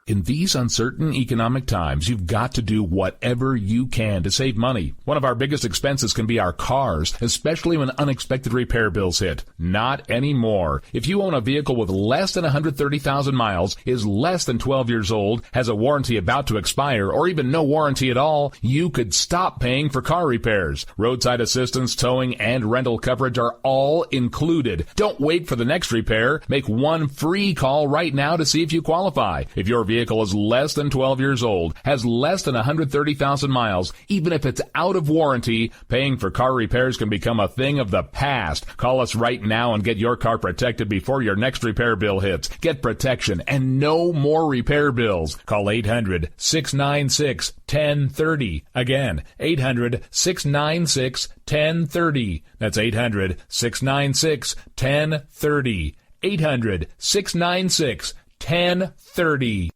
In these uncertain economic times, you've got to do whatever you can to save money. One of our biggest expenses can be our cars, especially when unexpected repair bills hit. Not anymore. If you own a vehicle with less than 130,000 miles, is less than 12 years old, has a warranty about to expire, or even no warranty at all, you could stop paying for car repairs. Roadside assistance, towing, and rental coverage are all included. Don't wait for the next repair. Make one free call right now to see if you qualify. If your vehicle is less than 12 years old, has less than 130,000 miles, even if it's out of warranty, paying for car repairs can become a thing of the past. Call us right now and get your car protected before your next repair bill hits. Get protection and no more repair bills. Call 800-696-1030. Again, 800-696-1030. That's 800-696-1030. 800-696-1030.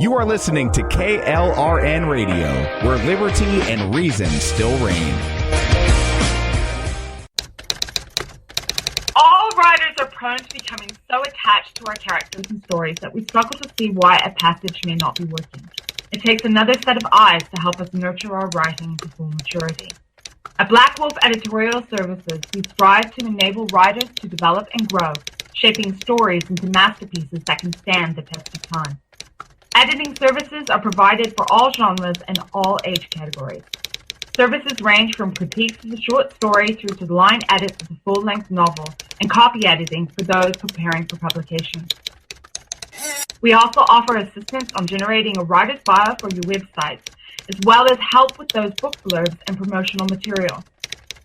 You are listening to KLRN Radio, where liberty and reason still reign. All writers are prone to becoming so attached to our characters and stories that we struggle to see why a passage may not be working. It takes another set of eyes to help us nurture our writing into full maturity. At Black Wolf Editorial Services, we strive to enable writers to develop and grow, shaping stories into masterpieces that can stand the test of time. Editing services are provided for all genres and all age categories. Services range from critiques of the short story through to the line edits of the full-length novel and copy editing for those preparing for publication. We also offer assistance on generating a writer's bio for your websites, as well as help with those book blurbs and promotional material.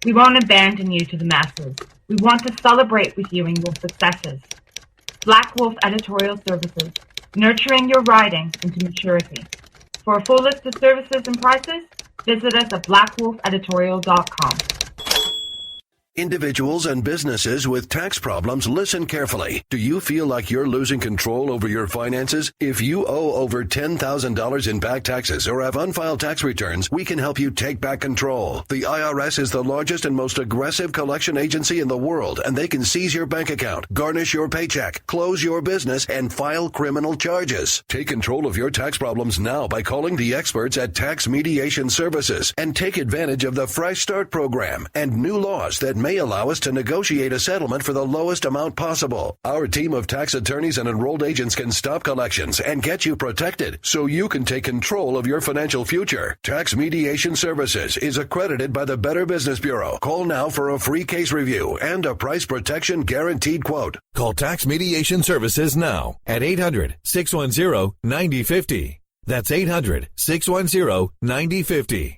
We won't abandon you to the masses. We want to celebrate with you in your successes. Black Wolf Editorial Services, nurturing your writing into maturity. For a full list of services and prices, visit us at blackwolfeditorial.com. Individuals and businesses with tax problems, listen carefully. Do you feel like you're losing control over your finances? If you owe over $10,000 in back taxes or have unfiled tax returns, we can help you take back control. The IRS is the largest and most aggressive collection agency in the world, and they can seize your bank account, garnish your paycheck, close your business, and file criminal charges. Take control of your tax problems now by calling the experts at Tax Mediation Services and take advantage of the Fresh Start program and new laws that may allow us to negotiate a settlement for the lowest amount possible. Our team of tax attorneys and enrolled agents can stop collections and get you protected so you can take control of your financial future. Tax Mediation Services is accredited by the Better Business Bureau. Call now for a free case review and a price protection guaranteed quote. Call Tax Mediation Services now at 800-610-9050. That's 800-610-9050.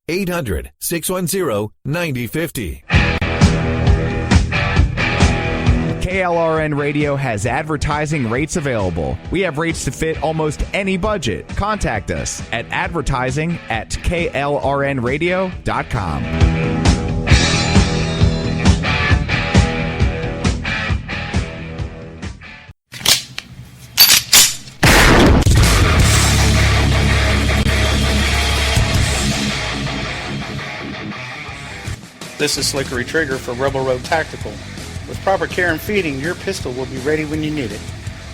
800-610-9050. KLRN Radio has advertising rates available. We have rates to fit almost any budget. Contact us at advertising@klrnradio.com. This is Slickery Trigger for Rebel Road Tactical. With proper care and feeding, your pistol will be ready when you need it,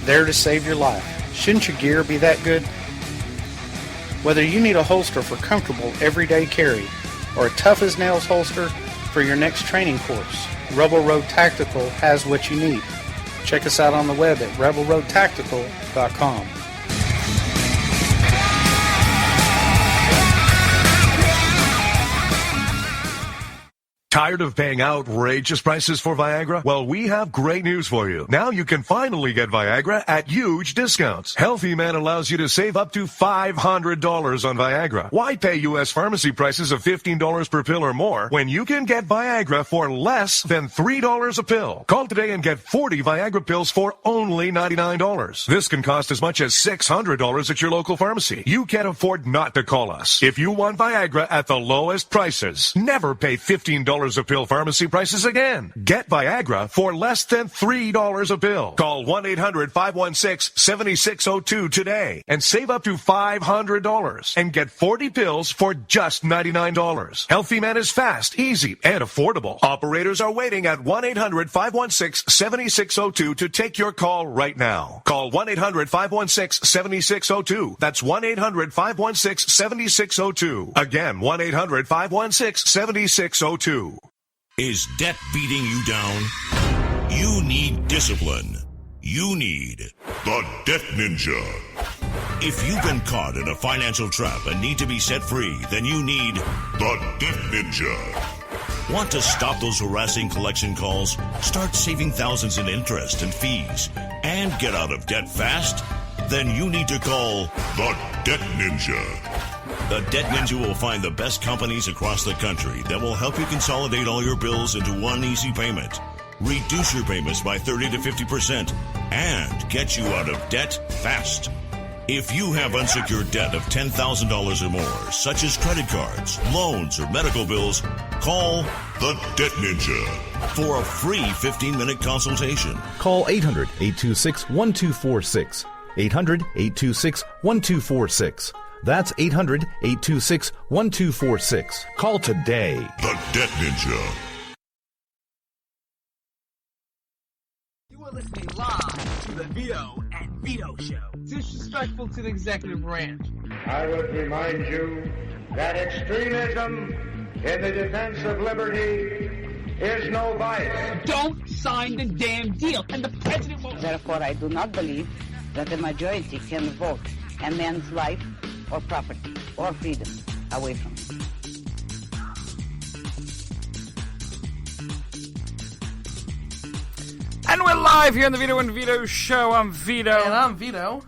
there to save your life. Shouldn't your gear be that good? Whether you need a holster for comfortable everyday carry or a tough-as-nails holster for your next training course, Rebel Road Tactical has what you need. Check us out on the web at rebelroadtactical.com. Tired of paying outrageous prices for Viagra? Well, we have great news for you. Now you can finally get Viagra at huge discounts. Healthy Man allows you to save up to $500 on Viagra. Why pay U.S. pharmacy prices of $15 per pill or more when you can get Viagra for less than $3 a pill? Call today and get 40 Viagra pills for only $99. This can cost as much as $600 at your local pharmacy. You can't afford not to call us. If you want Viagra at the lowest prices, never pay $15 $3 a pill pharmacy prices again. Get Viagra for less than $3 a pill. Call 1-800-516-7602 today and save up to $500 and get 40 pills for just $99. Healthy Man is fast, easy, and affordable. Operators are waiting at 1-800-516-7602 to take your call right now. Call 1-800-516-7602. That's 1-800-516-7602. Again, 1-800-516-7602. Is debt beating you down? You need discipline. You need the Debt Ninja. If you've been caught in a financial trap and need to be set free, then you need the Debt Ninja. Want to stop those harassing collection calls? Start saving thousands in interest and fees and get out of debt fast? Then you need to call the Debt Ninja. The Debt Ninja will find the best companies across the country that will help you consolidate all your bills into one easy payment, reduce your payments by 30 to 50%, and get you out of debt fast. If you have unsecured debt of $10,000 or more, such as credit cards, loans, or medical bills, call the Debt Ninja for a free 15-minute consultation. Call 800-826-1246. 800-826-1246. That's 800-826-1246. Call today. The Debt Ninja. You are listening live to the Vito and Vito Show. Disrespectful to the executive branch. I would remind you that extremism in the defense of liberty is no vice. Don't sign the damn deal, and the president won't. Therefore, I do not believe that the majority can vote a man's life or property or freedom away from him. And we're live here on the Vito and Vito Show. I'm Vito. And I'm Vito.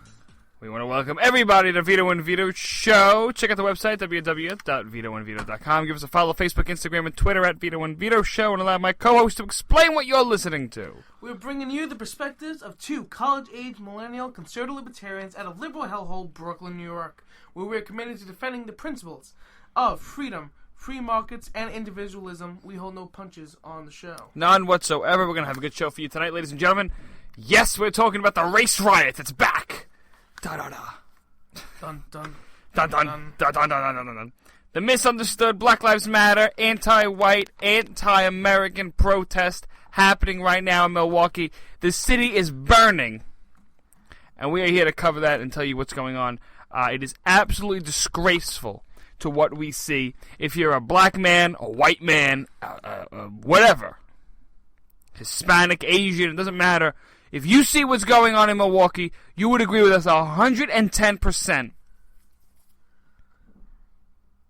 We want to welcome everybody to Vito and Vito Show. Check out the website, www.vitoandvito.com. Give us a follow, Facebook, Instagram, and Twitter at Vito and Vito Show, and allow my co-host to explain what you're listening to. We're bringing you the perspectives of two college-age millennial conservative libertarians out of liberal hellhole, Brooklyn, New York, where we're committed to defending the principles of freedom, free markets, and individualism. We hold no punches on the show. None whatsoever. We're going to have a good show for you tonight, ladies and gentlemen. Yes, we're talking about the race riot. It's back. Da-da-da. Dun, dun. Dun, dun, dun, dun, dun, dun, dun, dun. The misunderstood Black Lives Matter, anti-white, anti-American protest happening right now in Milwaukee. The city is burning. And we are here to cover that and tell you what's going on. It is absolutely disgraceful to what we see. If you're a black man, a white man, whatever, Hispanic, Asian, it doesn't matter. If you see what's going on in Milwaukee, you would agree with us 110%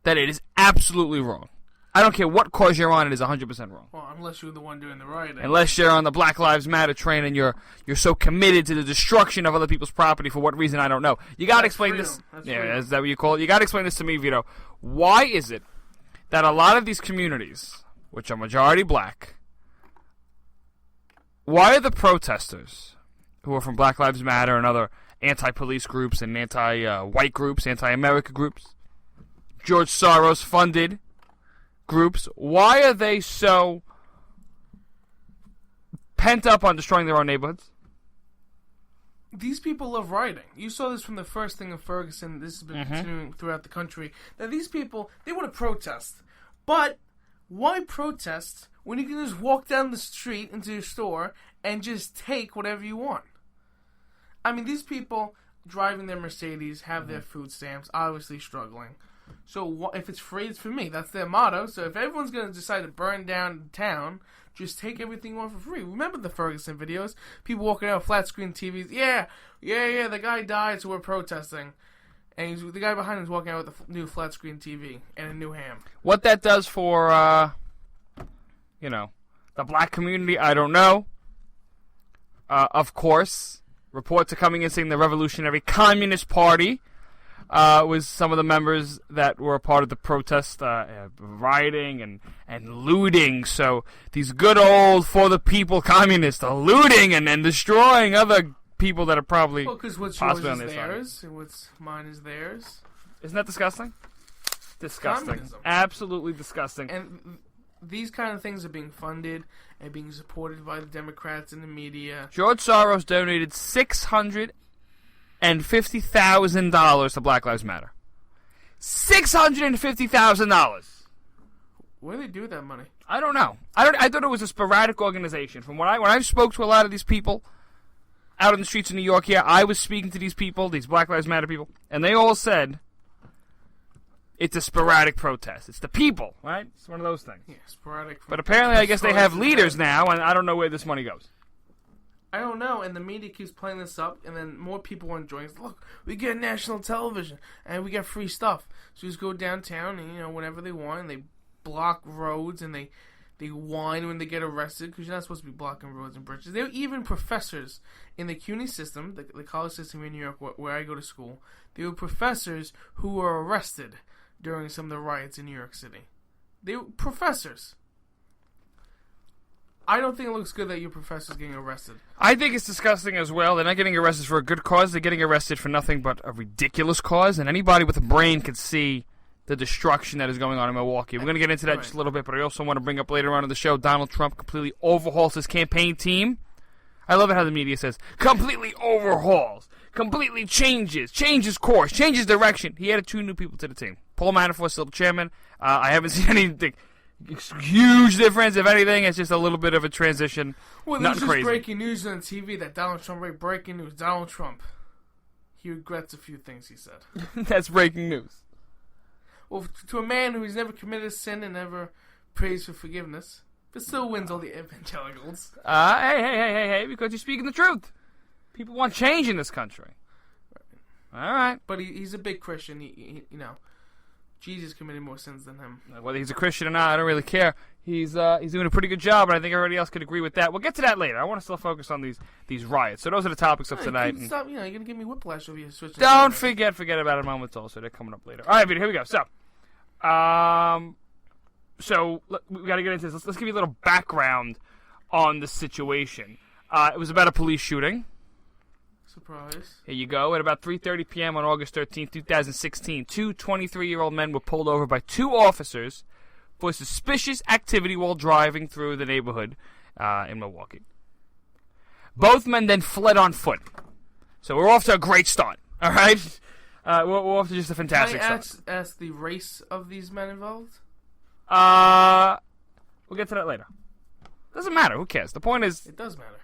that it is absolutely wrong. I don't care what cause you're on, it is 100% wrong. Well, unless you're the one doing the rioting. Unless you're on the Black Lives Matter train and you're so committed to the destruction of other people's property for what reason, I don't know. You got to explain freedom. this. That's yeah, freedom. is that what you call it? You got to explain this to me, Vito. Why is it that a lot of these communities, which are majority black, why are the protesters who are from Black Lives Matter and other anti-police groups and anti-white groups, anti-America groups, George Soros-funded groups, why are they so pent up on destroying their own neighborhoods? These people love rioting. You saw this from the first thing in Ferguson. This has been continuing throughout the country. That these people, they want to protest. But why protest when you can just walk down the street into your store and just take whatever you want? I mean, these people driving their Mercedes have their food stamps, obviously struggling. So if it's free, it's for me. That's their motto. So if everyone's going to decide to burn down town, just take everything you want for free. Remember the Ferguson videos? People walking out with flat screen TVs. Yeah, the guy died, so we're protesting. And the guy behind him is walking out with a new flat screen TV and a new ham. What that does for, the black community, I don't know. Of course, reports are coming in saying the Revolutionary Communist Party was some of the members that were a part of the protest, rioting and looting. So these good old for the people communists are looting and destroying other people that are probably because what's yours is theirs, and what's mine is theirs. Isn't that disgusting? Disgusting. Communism. Absolutely disgusting. And these kind of things are being funded and being supported by the Democrats and the media. George Soros donated $650,000 to Black Lives Matter. $650,000. What do they do with that money? I don't know. I thought it was a sporadic organization. From when I spoke to a lot of these people out in the streets of New York here, I was speaking to these people, these Black Lives Matter people, and they all said it's a sporadic protest. It's the people, right? It's one of those things. Yeah, sporadic. But apparently, I guess they have leaders now, and I don't know where this money goes. I don't know, and the media keeps playing this up, and then more people want to join us. Look, we get national television, and we get free stuff. So just go downtown, and whenever they want, and they block roads, and they whine when they get arrested, because you're not supposed to be blocking roads and bridges. There are even professors in the CUNY system, the college system in New York, where I go to school. There were professors who were arrested during some of the riots in New York City. They were professors. I don't think it looks good that your professor's getting arrested. I think it's disgusting as well. They're not getting arrested for a good cause. They're getting arrested for nothing but a ridiculous cause. And anybody with a brain can see the destruction that is going on in Milwaukee. We're going to get into that just a little bit, but I also want to bring up later on in the show, Donald Trump completely overhauls his campaign team. I love it how the media says, completely overhauls, completely changes course, changes direction. He added 2 new people to the team. Paul Manafort, still the chairman. I haven't seen anything huge difference. If anything, it's just a little bit of a transition. Well, there's just breaking news on TV that Donald Trump, breaking news, Donald Trump. He regrets a few things he said. That's breaking news. Well, to a man who's never committed a sin and never prays for forgiveness, but still wins all the evangelicals. Hey, because you're speaking the truth. People want change in this country. All right. But he's a big Christian. He Jesus committed more sins than him. Whether he's a Christian or not, I don't really care. He's doing a pretty good job, and I think everybody else could agree with that. We'll get to that later. I want to still focus on these riots. So those are the topics of tonight. Stop, you're going to give me whiplash over your switch. Don't forget about it moments also. They're coming up later. All right, Vito, here we go. So, we got to get into this. Let's give you a little background on the situation. It was about a police shooting. Surprise. Here you go. At about 3:30 p.m. on August 13, 2016, 2 23-year-old men were pulled over by 2 officers for suspicious activity while driving through the neighborhood in Milwaukee. Both men then fled on foot. So we're off to a great start. All right? We're off to just a fantastic start. Can I ask the race of these men involved? We'll get to that later. Doesn't matter. Who cares? The point is... It does matter.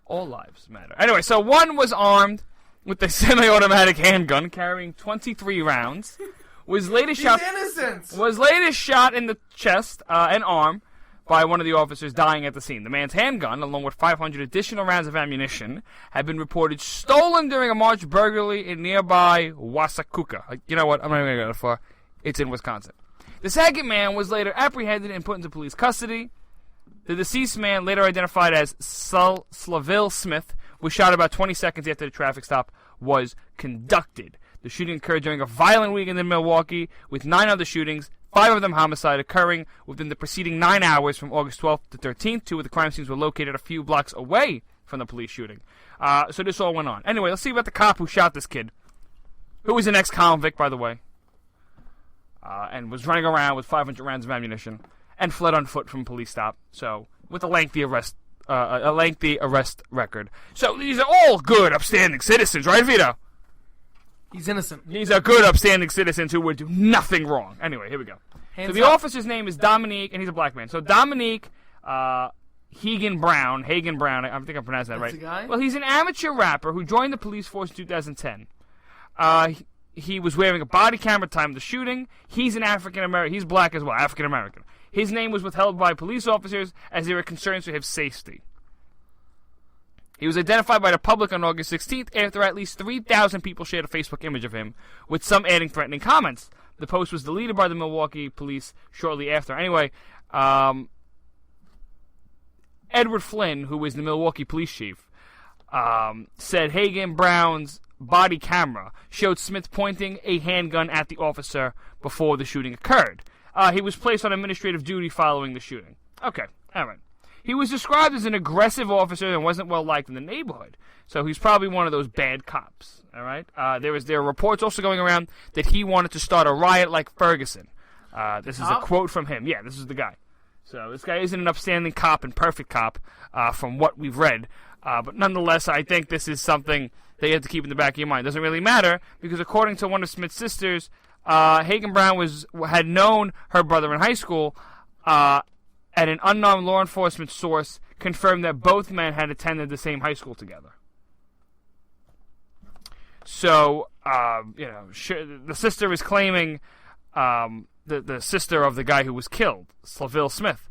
All lives matter. Anyway, so one was armed with a semi-automatic handgun carrying 23 rounds. Was later shot in the chest and arm by one of the officers, dying at the scene. The man's handgun, along with 500 additional rounds of ammunition, had been reported stolen during a March burglary in nearby Wasakuka. You know what? I'm not even going to go that far. It's in Wisconsin. The second man was later apprehended and put into police custody. The deceased man, later identified as Slaville Smith, was shot about 20 seconds after the traffic stop was conducted. The shooting occurred during a violent weekend in Milwaukee, with 9 other shootings, 5 of them homicide, occurring within the preceding 9 hours from August 12th to 13th. 2 of the crime scenes were located a few blocks away from the police shooting. So this all went on. Anyway, let's see about the cop who shot this kid, who was an ex-convict, by the way, and was running around with 500 rounds of ammunition and fled on foot from a police stop. So, with a lengthy arrest record. So these are all good, upstanding citizens, right, Vito? He's innocent. These are good, upstanding citizens who would do nothing wrong. Anyway, here we go. So the officer's name is Dominique, and he's a black man. So Dominique Hagen Brown, I think I'm pronouncing that right. That's a guy? Well, he's an amateur rapper who joined the police force in 2010. He was wearing a body camera at the time of the shooting. He's an African-American. He's black as well, African-American. His name was withheld by police officers as they were concerned for his safety. He was identified by the public on August 16th after at least 3,000 people shared a Facebook image of him, with some adding threatening comments. The post was deleted by the Milwaukee police shortly after. Anyway, Edward Flynn, who was the Milwaukee police chief, said Hagen Brown's body camera showed Smith pointing a handgun at the officer before the shooting occurred. He was placed on administrative duty following the shooting. Okay, all right. He was described as an aggressive officer and wasn't well liked in the neighborhood. So he's probably one of those bad cops. All right. There are reports also going around that he wanted to start a riot like Ferguson. This is a quote from him. Yeah, this is the guy. So this guy isn't an upstanding cop and perfect cop from what we've read. But nonetheless, I think this is something that you have to keep in the back of your mind. It doesn't really matter because according to one of Smith's sisters, Hagen Brown had known her brother in high school, and an unknown law enforcement source confirmed that both men had attended the same high school together. So, the sister is claiming, the sister of the guy who was killed, Slaville Smith,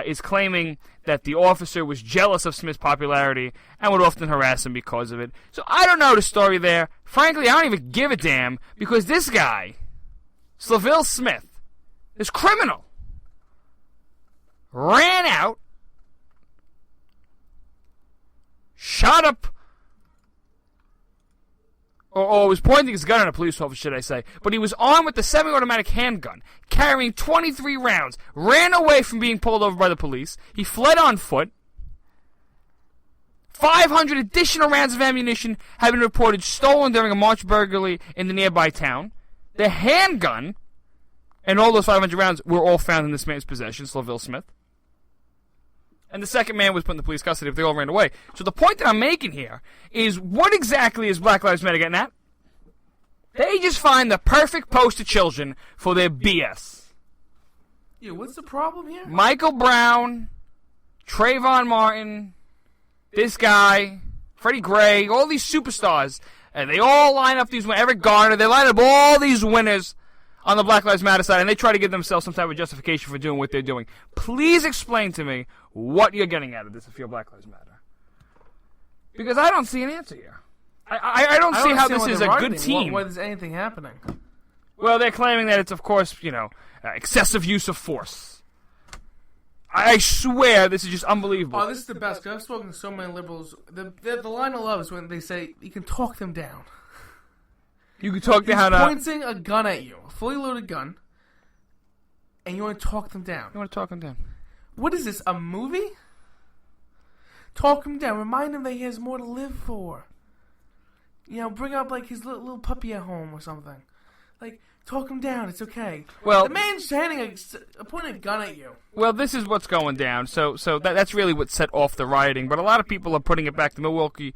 is claiming that the officer was jealous of Smith's popularity and would often harass him because of it. So I don't know the story there. Frankly, I don't even give a damn because this guy, Slaville Smith, this criminal, ran out, shot up, or was pointing his gun at a police officer, should I say, but he was armed with the semi-automatic handgun, carrying 23 rounds, ran away from being pulled over by the police, he fled on foot. 500 additional rounds of ammunition have been reported stolen during a March burglary in the nearby town. The handgun and all those 500 rounds were all found in this man's possession, Slaville Smith. And the second man was put in the police custody, but they all ran away. So the point that I'm making here is, what exactly is Black Lives Matter getting at? They just find the perfect poster children for their BS. Yeah, what's the problem here? Michael Brown, Trayvon Martin, this guy, Freddie Gray, all these superstars, and they all line up these winners. Eric Garner, they line up all these winners on the Black Lives Matter side, and they try to give themselves some type of justification for doing what they're doing. Please explain to me what you're getting out of this if you're Black Lives Matter. Because I don't see an answer here. I don't see how this is a good team. Why is anything happening? Well, they're claiming that it's, of course, excessive use of force. I swear this is just unbelievable. Oh, this is the best, because I've spoken to so many liberals. The line I love is when they say, you can talk them down. You can talk He's down. Pointing a gun at you, a fully loaded gun, and you want to talk them down. You want to talk them down. What is this, a movie? Talk him down. Remind him that he has more to live for. Bring up like his little puppy at home or something. Like, talk him down. It's okay. Well, the man's pointing a gun at you. Well, this is what's going down. So that's really what set off the rioting. But a lot of people are putting it back. The Milwaukee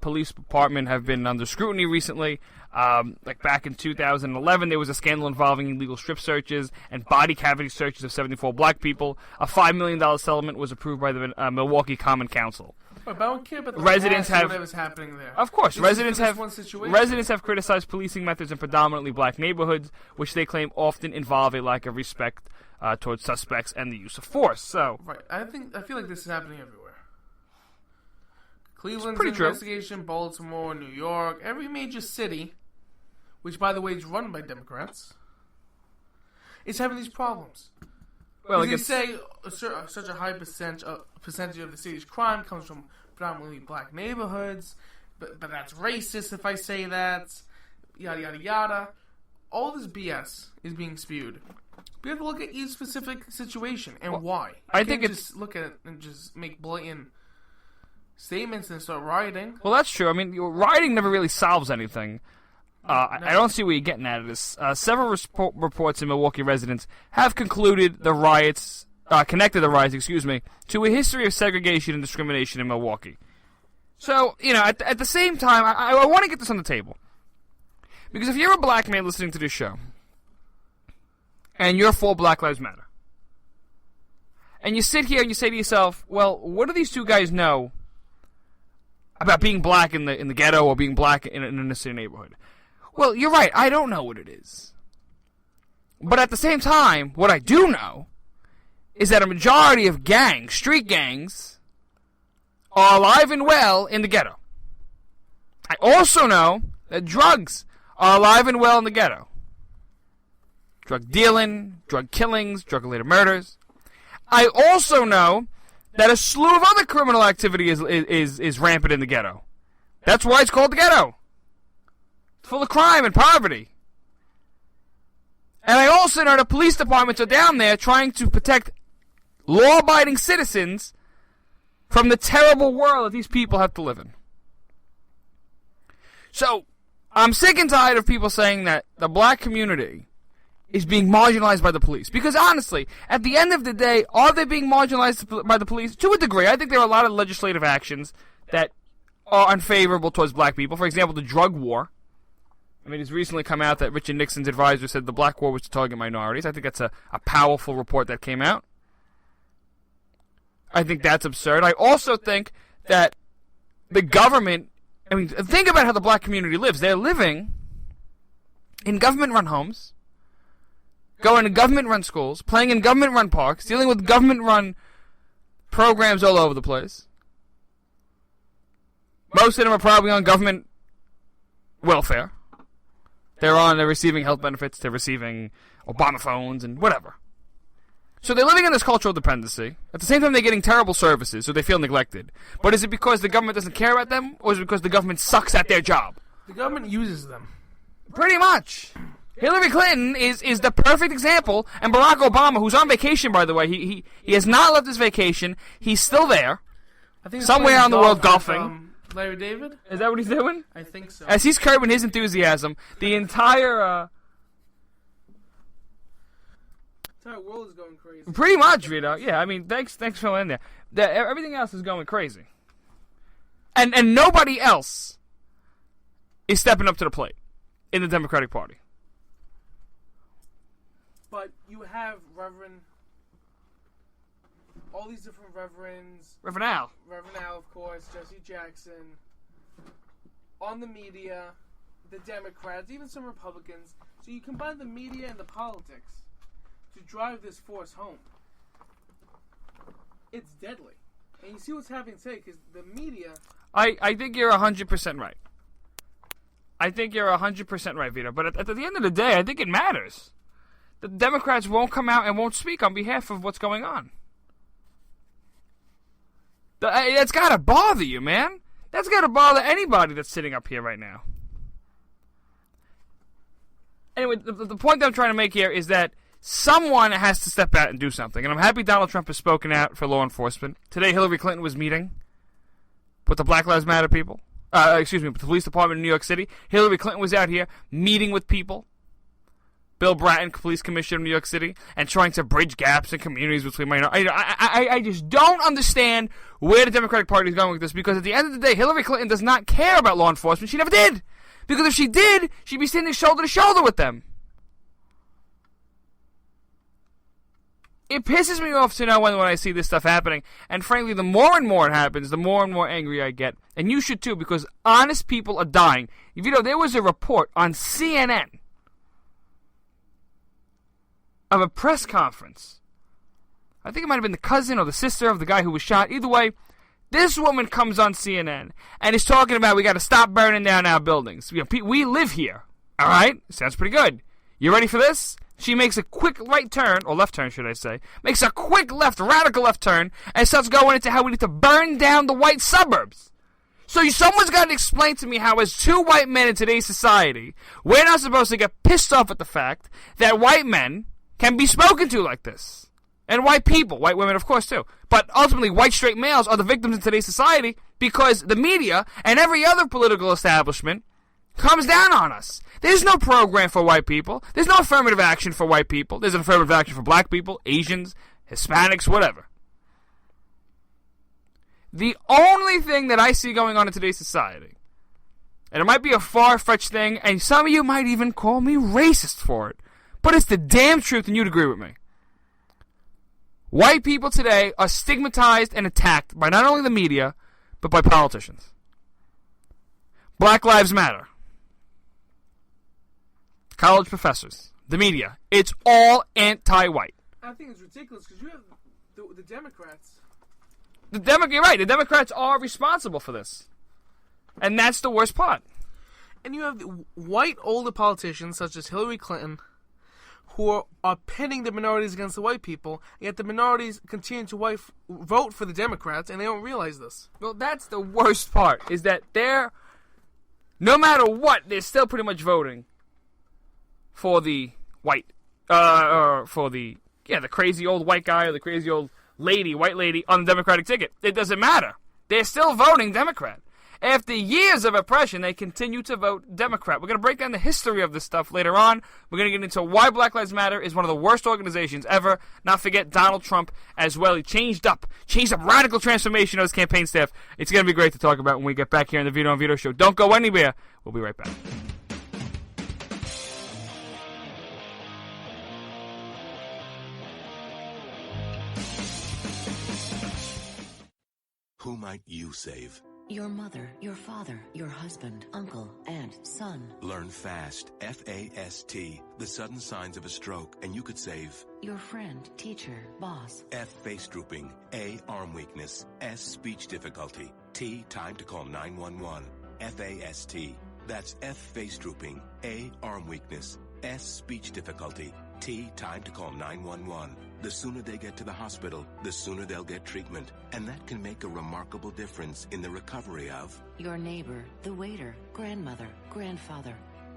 Police Department have been under scrutiny recently. Like back in 2011, there was a scandal involving illegal strip searches and body cavity searches of 74 black people. A $5 million settlement was approved by the Milwaukee Common Council. But I don't care about the residents have whatever's happening there. Of course, residents have criticized policing methods in predominantly black neighborhoods, which they claim often involve a lack of respect towards suspects and the use of force. So, right, I feel like this is happening everywhere. Cleveland's pretty investigation, true. Baltimore, New York, every major city, which by the way is run by Democrats, is having these problems. Well, they say such a high percentage of the city's crime comes from predominantly black neighborhoods, but that's racist if I say that, yada yada yada. All this BS is being spewed. We have to look at each specific situation and why. I think it's just look at it and just make blatant statements and start rioting. Well, that's true. I mean, rioting never really solves anything. I don't see where you're getting at this. Several reports in Milwaukee residents have concluded the riots, connected the riots, to a history of segregation and discrimination in Milwaukee. So, at the same time, I want to get this on the table. Because if you're a black man listening to this show, and you're for Black Lives Matter, and you sit here and you say to yourself, well, what do these two guys know about being black in the ghetto or being black in an inner city neighborhood? Well, you're right. I don't know what it is. But at the same time, what I do know is that a majority of street gangs, are alive and well in the ghetto. I also know that drugs are alive and well in the ghetto. Drug dealing, drug killings, drug-related murders. I also know that a slew of other criminal activity is rampant in the ghetto. That's why it's called the ghetto. It's full of crime and poverty. And I also know the police departments are down there trying to protect law-abiding citizens from the terrible world that these people have to live in. So, I'm sick and tired of people saying that the black community is being marginalized by the police. Because honestly, at the end of the day, are they being marginalized by the police? To a degree. I think there are a lot of legislative actions that are unfavorable towards black people. For example, the drug war. I mean, it's recently come out that Richard Nixon's advisor said the black war was to target minorities. I think that's a powerful report that came out. I think that's absurd. I also think that the government, I mean, think about how the black community lives. They're living in government-run homes, going to government-run schools, playing in government-run parks, dealing with government-run programs all over the place. Most of them are probably on government welfare. They're receiving health benefits, they're receiving Obama phones and whatever. So they're living in this cultural dependency. At the same time, they're getting terrible services, so they feel neglected. But is it because the government doesn't care about them, or is it because the government sucks at their job? The government uses them. Pretty much. Hillary Clinton is the perfect example, and Barack Obama, who's on vacation, by the way, he has not left his vacation. He's still there, I think somewhere on the world golfing. Larry David? Is that what he's doing? I think so. As he's curbing his enthusiasm, the entire world is going crazy. Pretty much, Vito. Yeah, I mean, thanks for filling in there. Everything else is going crazy. And nobody else is stepping up to the plate in the Democratic Party. But you have all these different reverends. Reverend Al, of course, Jesse Jackson, on the media, the Democrats, even some Republicans. So you combine the media and the politics to drive this force home. It's deadly. And you see what's happening today, because the media... I think you're 100% right. I think you're 100% right, Vito. But at the end of the day, I think it matters. The Democrats won't come out and won't speak on behalf of what's going on. That's got to bother you, man. That's got to bother anybody that's sitting up here right now. Anyway, the point that I'm trying to make here is that someone has to step out and do something. And I'm happy Donald Trump has spoken out for law enforcement. Today, Hillary Clinton was meeting with the Black Lives Matter people. With the police department in New York City. Hillary Clinton was out here meeting with people. Bill Bratton, police commissioner of New York City, and trying to bridge gaps in communities between minorities. I just don't understand where the Democratic Party is going with this, because at the end of the day, Hillary Clinton does not care about law enforcement. She never did. Because if she did, she'd be standing shoulder to shoulder with them. It pisses me off to know when I see this stuff happening. And frankly, the more and more it happens, the more and more angry I get. And you should too, because honest people are dying. You know, there was a report on CNN of a press conference. I think it might have been the cousin or the sister of the guy who was shot. Either way, this woman comes on CNN and is talking about we got to stop burning down our buildings. We live here. All right? Sounds pretty good. You ready for this? She makes a quick right turn, or left turn, should I say. Makes a quick radical left turn, and starts going into how we need to burn down the white suburbs. So someone's got to explain to me how, as two white men in today's society, we're not supposed to get pissed off at the fact that white men can be spoken to like this. And white people, white women of course too. But ultimately, white straight males are the victims in today's society because the media and every other political establishment comes down on us. There's no program for white people. There's no affirmative action for white people. There's an affirmative action for black people, Asians, Hispanics, whatever. The only thing that I see going on in today's society, and it might be a far-fetched thing, and some of you might even call me racist for it, but it's the damn truth, and you'd agree with me. White people today are stigmatized and attacked by not only the media, but by politicians. Black Lives Matter. College professors. The media. It's all anti-white. I think it's ridiculous because you have the Democrats. You're right. The Democrats are responsible for this. And that's the worst part. And you have the white older politicians such as Hillary Clinton who are pitting the minorities against the white people, yet the minorities continue to vote for the Democrats, and they don't realize this. Well, that's the worst part, is that no matter what, they're still pretty much voting for the white, the crazy old white guy or the crazy old white lady on the Democratic ticket. It doesn't matter. They're still voting Democrat. After years of oppression, they continue to vote Democrat. We're going to break down the history of this stuff later on. We're going to get into why Black Lives Matter is one of the worst organizations ever. Not forget Donald Trump as well. He changed up radical transformation of his campaign staff. It's going to be great to talk about when we get back here in the Vito and Vito Show. Don't go anywhere. We'll be right back. Who might you save? Your mother, your father, your husband, uncle, aunt, son. Learn FAST, F-A-S-T, the sudden signs of a stroke, and you could save. Your friend, teacher, boss. F, face drooping. A, arm weakness. S, speech difficulty. T, time to call 911. F-A-S-T. That's F, face drooping. A, arm weakness. S, speech difficulty. T, time to call 911. The sooner they get to the hospital, the sooner they'll get treatment. And that can make a remarkable difference in the recovery of your neighbor, the waiter, grandmother, grandfather.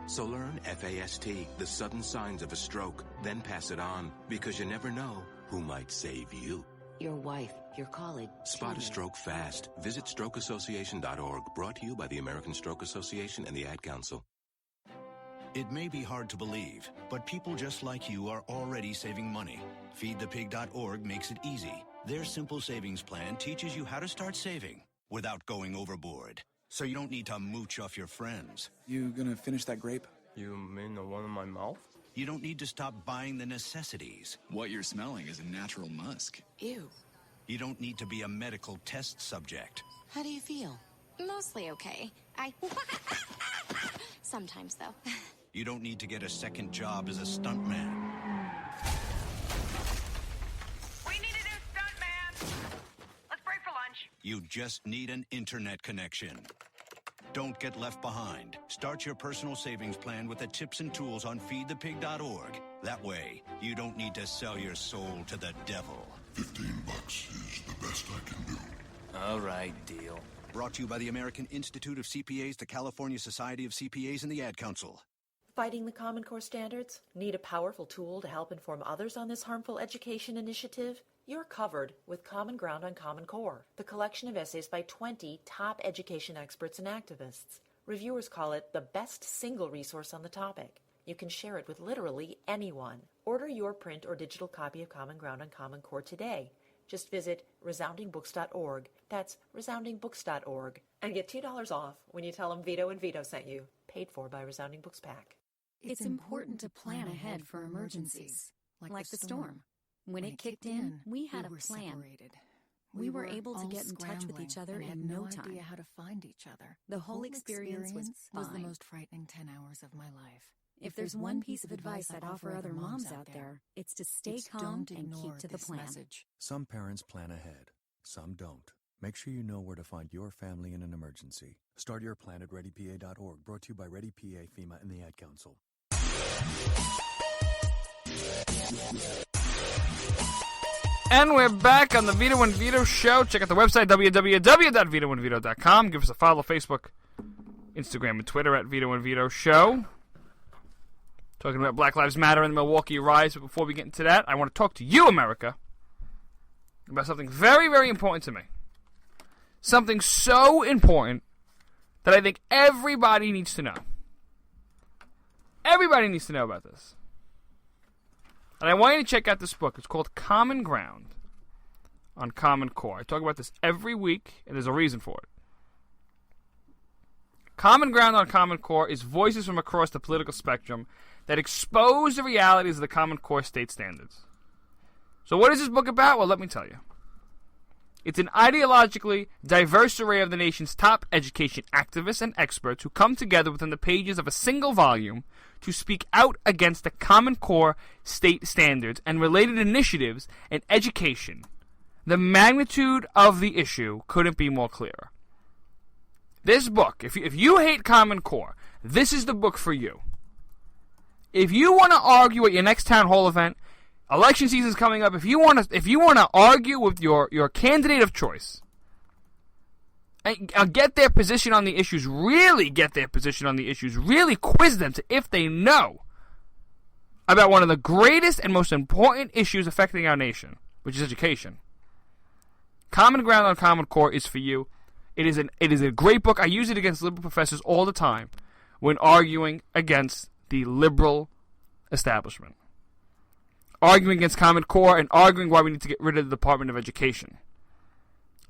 So learn FAST, the sudden signs of a stroke, then pass it on, because you never know who might save you. Your wife, your colleague. Spot a stroke fast. Visit strokeassociation.org, brought to you by the American Stroke Association and the Ad Council. It may be hard to believe, but people just like you are already saving money. FeedThePig.org makes it easy. Their simple savings plan teaches you how to start saving without going overboard. So you don't need to mooch off your friends. You gonna finish that grape? You mean the one in my mouth? You don't need to stop buying the necessities. What you're smelling is a natural musk. Ew. You don't need to be a medical test subject. How do you feel? Mostly okay. Sometimes, though. You don't need to get a second job as a stuntman. We need a new stuntman. Let's break for lunch. You just need an internet connection. Don't get left behind. Start your personal savings plan with the tips and tools on feedthepig.org. That way, you don't need to sell your soul to the devil. $15 is the best I can do. All right, deal. Brought to you by the American Institute of CPAs, the California Society of CPAs, and the Ad Council. Fighting the Common Core standards? Need a powerful tool to help inform others on this harmful education initiative? You're covered with Common Ground on Common Core, the collection of essays by 20 top education experts and activists. Reviewers call it the best single resource on the topic. You can share it with literally anyone. Order your print or digital copy of Common Ground on Common Core today. Just visit resoundingbooks.org. That's resoundingbooks.org. And get $2 off when you tell them Vito and Vito sent you. Paid for by Resounding Books Pack. It's important to plan ahead for emergencies, like the storm. When it kicked in, we had a plan. Separated. We were able to get in touch with each other in no time. Idea how to find each other. The whole experience was the most frightening 10 hours of my life. If there's one piece of advice I'd offer other moms out there, it's to stay calm and keep to the plan. Message. Some parents plan ahead, some don't. Make sure you know where to find your family in an emergency. Start your plan at ReadyPA.org, brought to you by ReadyPA, FEMA, and the Ad Council. And we're back on the Vito and Vito Show. Check out the website, www.vitoandvito.com. Give us a follow, Facebook, Instagram, and Twitter at Vito and Vito Show. Talking about Black Lives Matter and the Milwaukee riots. But before we get into that, I want to talk to you, America, about something very, very important to me. Something so important that I think everybody needs to know. Everybody needs to know about this. And I want you to check out this book. It's called Common Ground on Common Core. I talk about this every week, and there's a reason for it. Common Ground on Common Core is voices from across the political spectrum that expose the realities of the Common Core state standards. So what is this book about? Well, let me tell you. It's an ideologically diverse array of the nation's top education activists and experts who come together within the pages of a single volume to speak out against the Common Core state standards and related initiatives in education. The magnitude of the issue couldn't be more clear. This book, if you hate Common Core, this is the book for you. If you want to argue at your next town hall event, election season is coming up. If you want to argue with your candidate of choice, and get their position on the issues, really get their position on the issues, really quiz them to if they know about one of the greatest and most important issues affecting our nation, which is education. Common Ground on Common Core is for you. It is a great book. I use it against liberal professors all the time when arguing against the liberal establishment. Arguing against Common Core and arguing why we need to get rid of the Department of Education.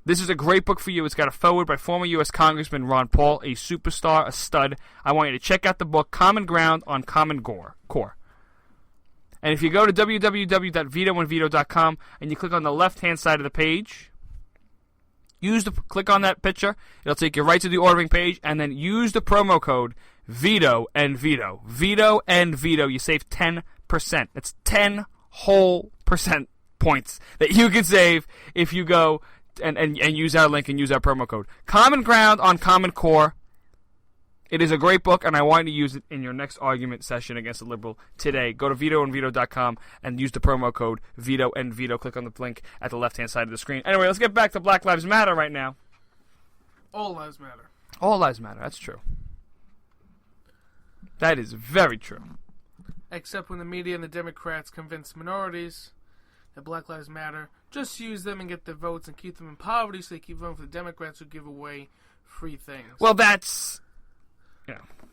This is a great book for you. It's got a foreword by former U.S. Congressman Ron Paul, a superstar, a stud. I want you to check out the book, Common Ground on Common Core. And if you go to www.vitoandvito.com and you click on the left-hand side of the page, click on that picture. It'll take you right to the ordering page, and then use the promo code Vito and Vito. Vito and Vito. You save 10%. That's 10 whole percent points that you can save if you go and use our link and use our promo code. Common Ground on Common Core. It is a great book, and I want you to use it in your next argument session against a liberal today. Go to vitoandvito.com and use the promo code Vito and Vito. Click on the link at the left-hand side of the screen. Anyway, let's get back to Black Lives Matter right now. All lives matter. All lives matter. That's true. That is very true. Except when the media and the Democrats convince minorities that Black Lives Matter, just use them and get their votes and keep them in poverty so they keep voting for the Democrats who give away free things. Well, that's...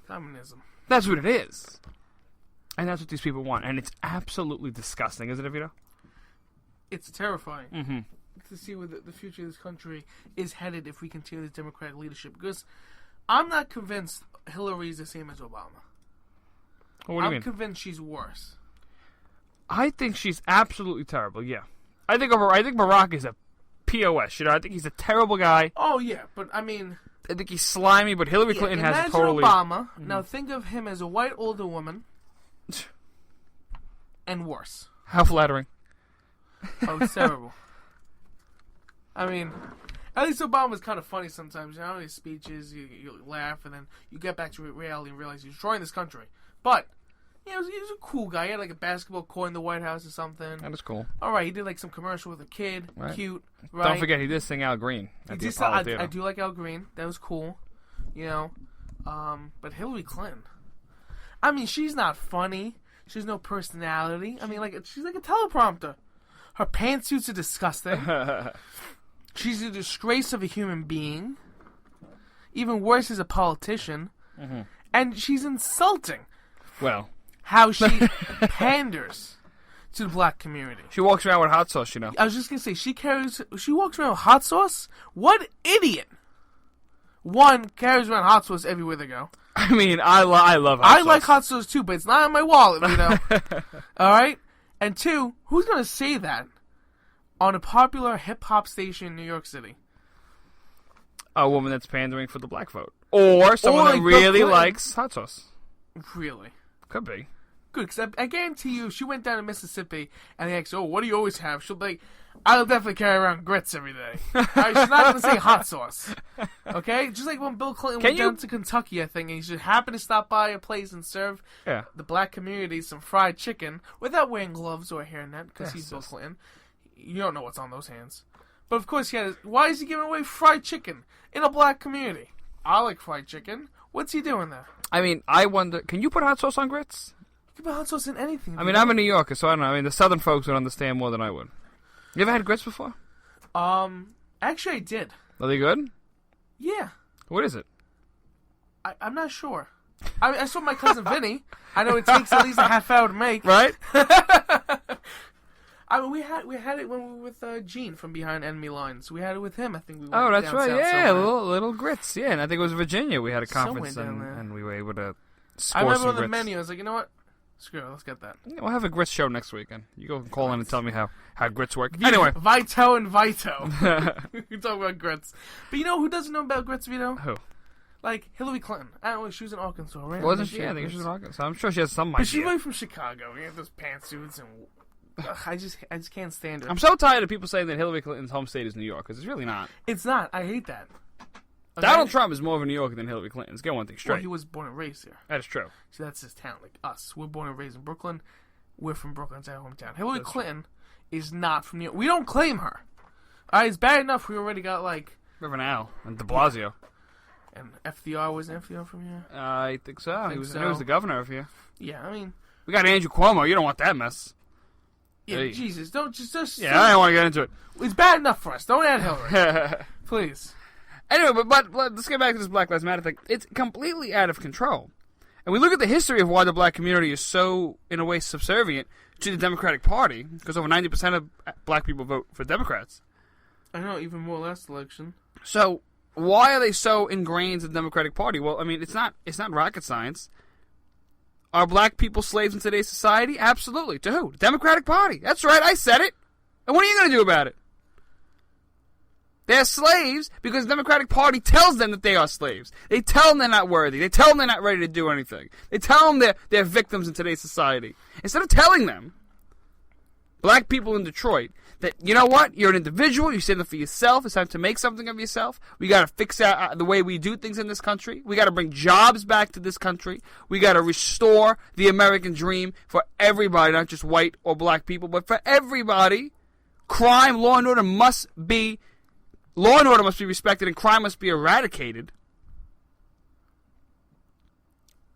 communism. That's what it is. And that's what these people want. And it's absolutely disgusting, isn't it, Vito? It's terrifying Mm-hmm. to see where the future of this country is headed if we continue this Democratic leadership. Because I'm not convinced Hillary's the same as Obama. Well, what do you mean? I'm convinced she's worse. I think she's absolutely terrible, yeah. I think Barack is a POS, I think he's a terrible guy. Oh, yeah, but I mean... I think he's slimy, but Hillary Clinton has imagine totally... Obama. Now think of him as a white older woman. And worse. How flattering. Oh, it's terrible. I mean, at least Obama's kind of funny sometimes. You know, his speeches, you laugh, and then you get back to reality and realize he's destroying this country. But, he was a cool guy. He had like a basketball court in the White House or something. That was cool. All right, he did like some commercial with a kid. Right. Cute. Right? Don't forget, he did sing Al Green at the Apollo Theater. I do like Al Green. That was cool. You know, but Hillary Clinton. I mean, she's not funny. She has no personality. I mean, she's like a teleprompter. Her pantsuits are disgusting. She's a disgrace of a human being. Even worse, as a politician. Mm-hmm. And she's insulting. Well, how she panders to the black community. She walks around with hot sauce, you know. I was just gonna say she walks around with hot sauce. What idiot! One carries around hot sauce everywhere they go. I mean, I love hot sauce. I like hot sauce too, but it's not in my wallet, you know. All right. And two, who's gonna say that on a popular hip hop station in New York City? A woman that's pandering for the black vote, or someone that really likes hot sauce. Really? Could be. Good, because I guarantee you, she went down to Mississippi and they asked, "Oh, what do you always have?" She'll be like, "I'll definitely carry around grits every day." Right, she's not going to say hot sauce. Okay? Just like when Bill Clinton went down to Kentucky, I think, and he should happen to stop by a place and serve the black community some fried chicken without wearing gloves or a hairnet, because he's Bill Clinton. You don't know what's on those hands. But of course, why is he giving away fried chicken in a black community? I like fried chicken. What's he doing there? I mean, I wonder, can you put hot sauce on grits? You can put hot sauce in anything. I mean, I'm a New Yorker, so I don't know. I mean, the southern folks would understand more than I would. You ever had grits before? Actually I did. Are they good? Yeah. What is it? I'm not sure. I saw my cousin Vinny. I know it takes at least a half hour to make. Right? I mean, we had it when we were with Gene from Behind Enemy Lines. We had it with him. I think we went Oh, that's down right. south Yeah, somewhere. little grits. Yeah, and I think it was Virginia. We had a conference Somewhere down there. and we were able to score I remember some on the grits. menu, I was like, you know what? Screw it, let's get that. Yeah, we'll have a grits show next weekend. You go call in and tell me how grits work. Vito, Anyway. Vito and Vito. We talk about grits. But you know who doesn't know about grits, Vito? Who? Like Hillary Clinton. I don't know, she was in Arkansas, right? Wasn't she? I think she was in Arkansas. I'm sure she has some But idea. she's really from Chicago. We have those pantsuits and... I just can't stand it. I'm so tired of people saying that Hillary Clinton's home state is New York, because it's really not. It's not. I hate that. Okay? Donald Trump is more of a New Yorker than Hillary Clinton. Let's get one thing straight. Well, he was born and raised here. That is true. So that's his town, like us. We're born and raised in Brooklyn. We're from Brooklyn. It's our hometown. Hillary Clinton is not from New York. We don't claim her. It's bad enough we already got, like... Reverend Al and de Blasio. And FDR, wasn't FDR from here? I think so. He was the governor of here. Yeah, I mean... We got Andrew Cuomo. You don't want that mess. Yeah, Hey. Jesus, don't just... Yeah, I don't want to get into it. It's bad enough for us. Don't add Hillary. Please. Anyway, but let's get back to this Black Lives Matter thing. It's completely out of control. And we look at the history of why the black community is so, in a way, subservient to the Democratic Party, because over 90% of black people vote for Democrats. I know, even more last election. So, why are they so ingrained in the Democratic Party? Well, I mean, it's not rocket science. Are black people slaves in today's society? Absolutely. To who? The Democratic Party. That's right, I said it. And what are you going to do about it? They're slaves because the Democratic Party tells them that they are slaves. They tell them they're not worthy. They tell them they're not ready to do anything. They tell them they're victims in today's society. Instead of telling them, black people in Detroit, that, you know what, you're an individual, you stand up for yourself, it's time to make something of yourself, we got to fix out the way we do things in this country, we got to bring jobs back to this country, we got to restore the American dream for everybody, not just white or black people, but for everybody. Crime, law and order must be respected and crime must be eradicated.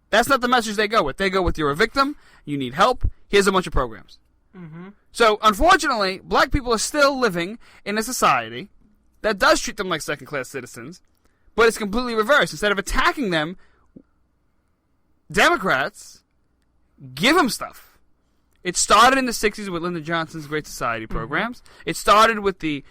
That's not the message they go with. They go with, you're a victim, you need help, here's a bunch of programs. Mm-hmm. So, unfortunately, black people are still living in a society that does treat them like second-class citizens, but it's completely reversed. Instead of attacking them, Democrats give them stuff. It started in the 60s with Lyndon Johnson's Great Society programs. Mm-hmm. It started with the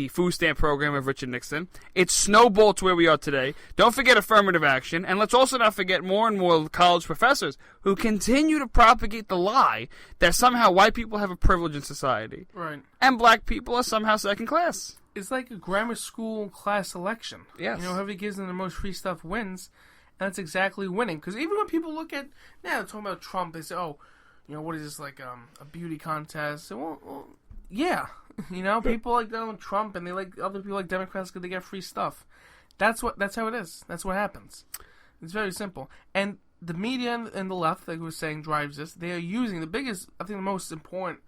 food stamp program of Richard Nixon. It snowballed to where we are today. Don't forget affirmative action. And let's also not forget more and more college professors who continue to propagate the lie that somehow white people have a privilege in society. Right. And black people are somehow second class. It's like a grammar school class election. Yes. You know, whoever gives them the most free stuff wins. And that's exactly winning. Because even when people look at, now they're talking about Trump, they say, oh, you know, what is this, like a beauty contest? So, well, yeah. You know, people like Donald Trump and they like other people like Democrats because they get free stuff. That's how it is. That's what happens. It's very simple. And the media and the left, like we were saying, drives this. They are using the biggest, I think the most important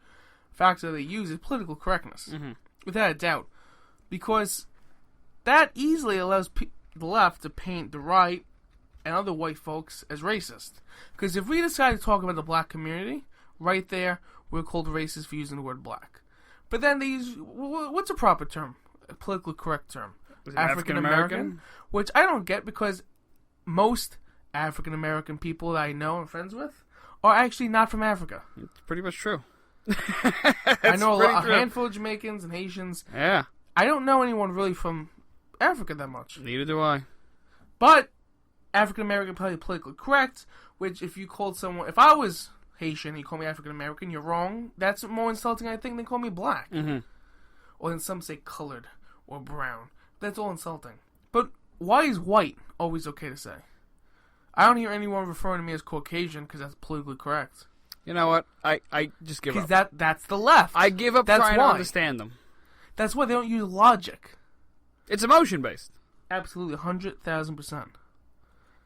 factor they use is political correctness. Mm-hmm. Without a doubt. Because that easily allows the left to paint the right and other white folks as racist. Because if we decide to talk about the black community, right there, we're called racist for using the word black. But then they use, what's a proper term? A politically correct term? African American? Which I don't get because most African American people that I know and friends with are actually not from Africa. It's pretty much true. I know a handful of Jamaicans and Haitians. Yeah. I don't know anyone really from Africa that much. Neither do I. But African American probably politically correct, which if you called someone, if I was Haitian and you call me African American, you're wrong. That's more insulting, I think, than call me black. Mm-hmm. Or then some say colored or brown. That's all insulting. But why is white always okay to say? I don't hear anyone referring to me as Caucasian because that's politically correct. You know what? I just give up. Because that's the left. I give up trying to understand them. That's why they don't use logic. It's emotion-based. Absolutely, 100,000%.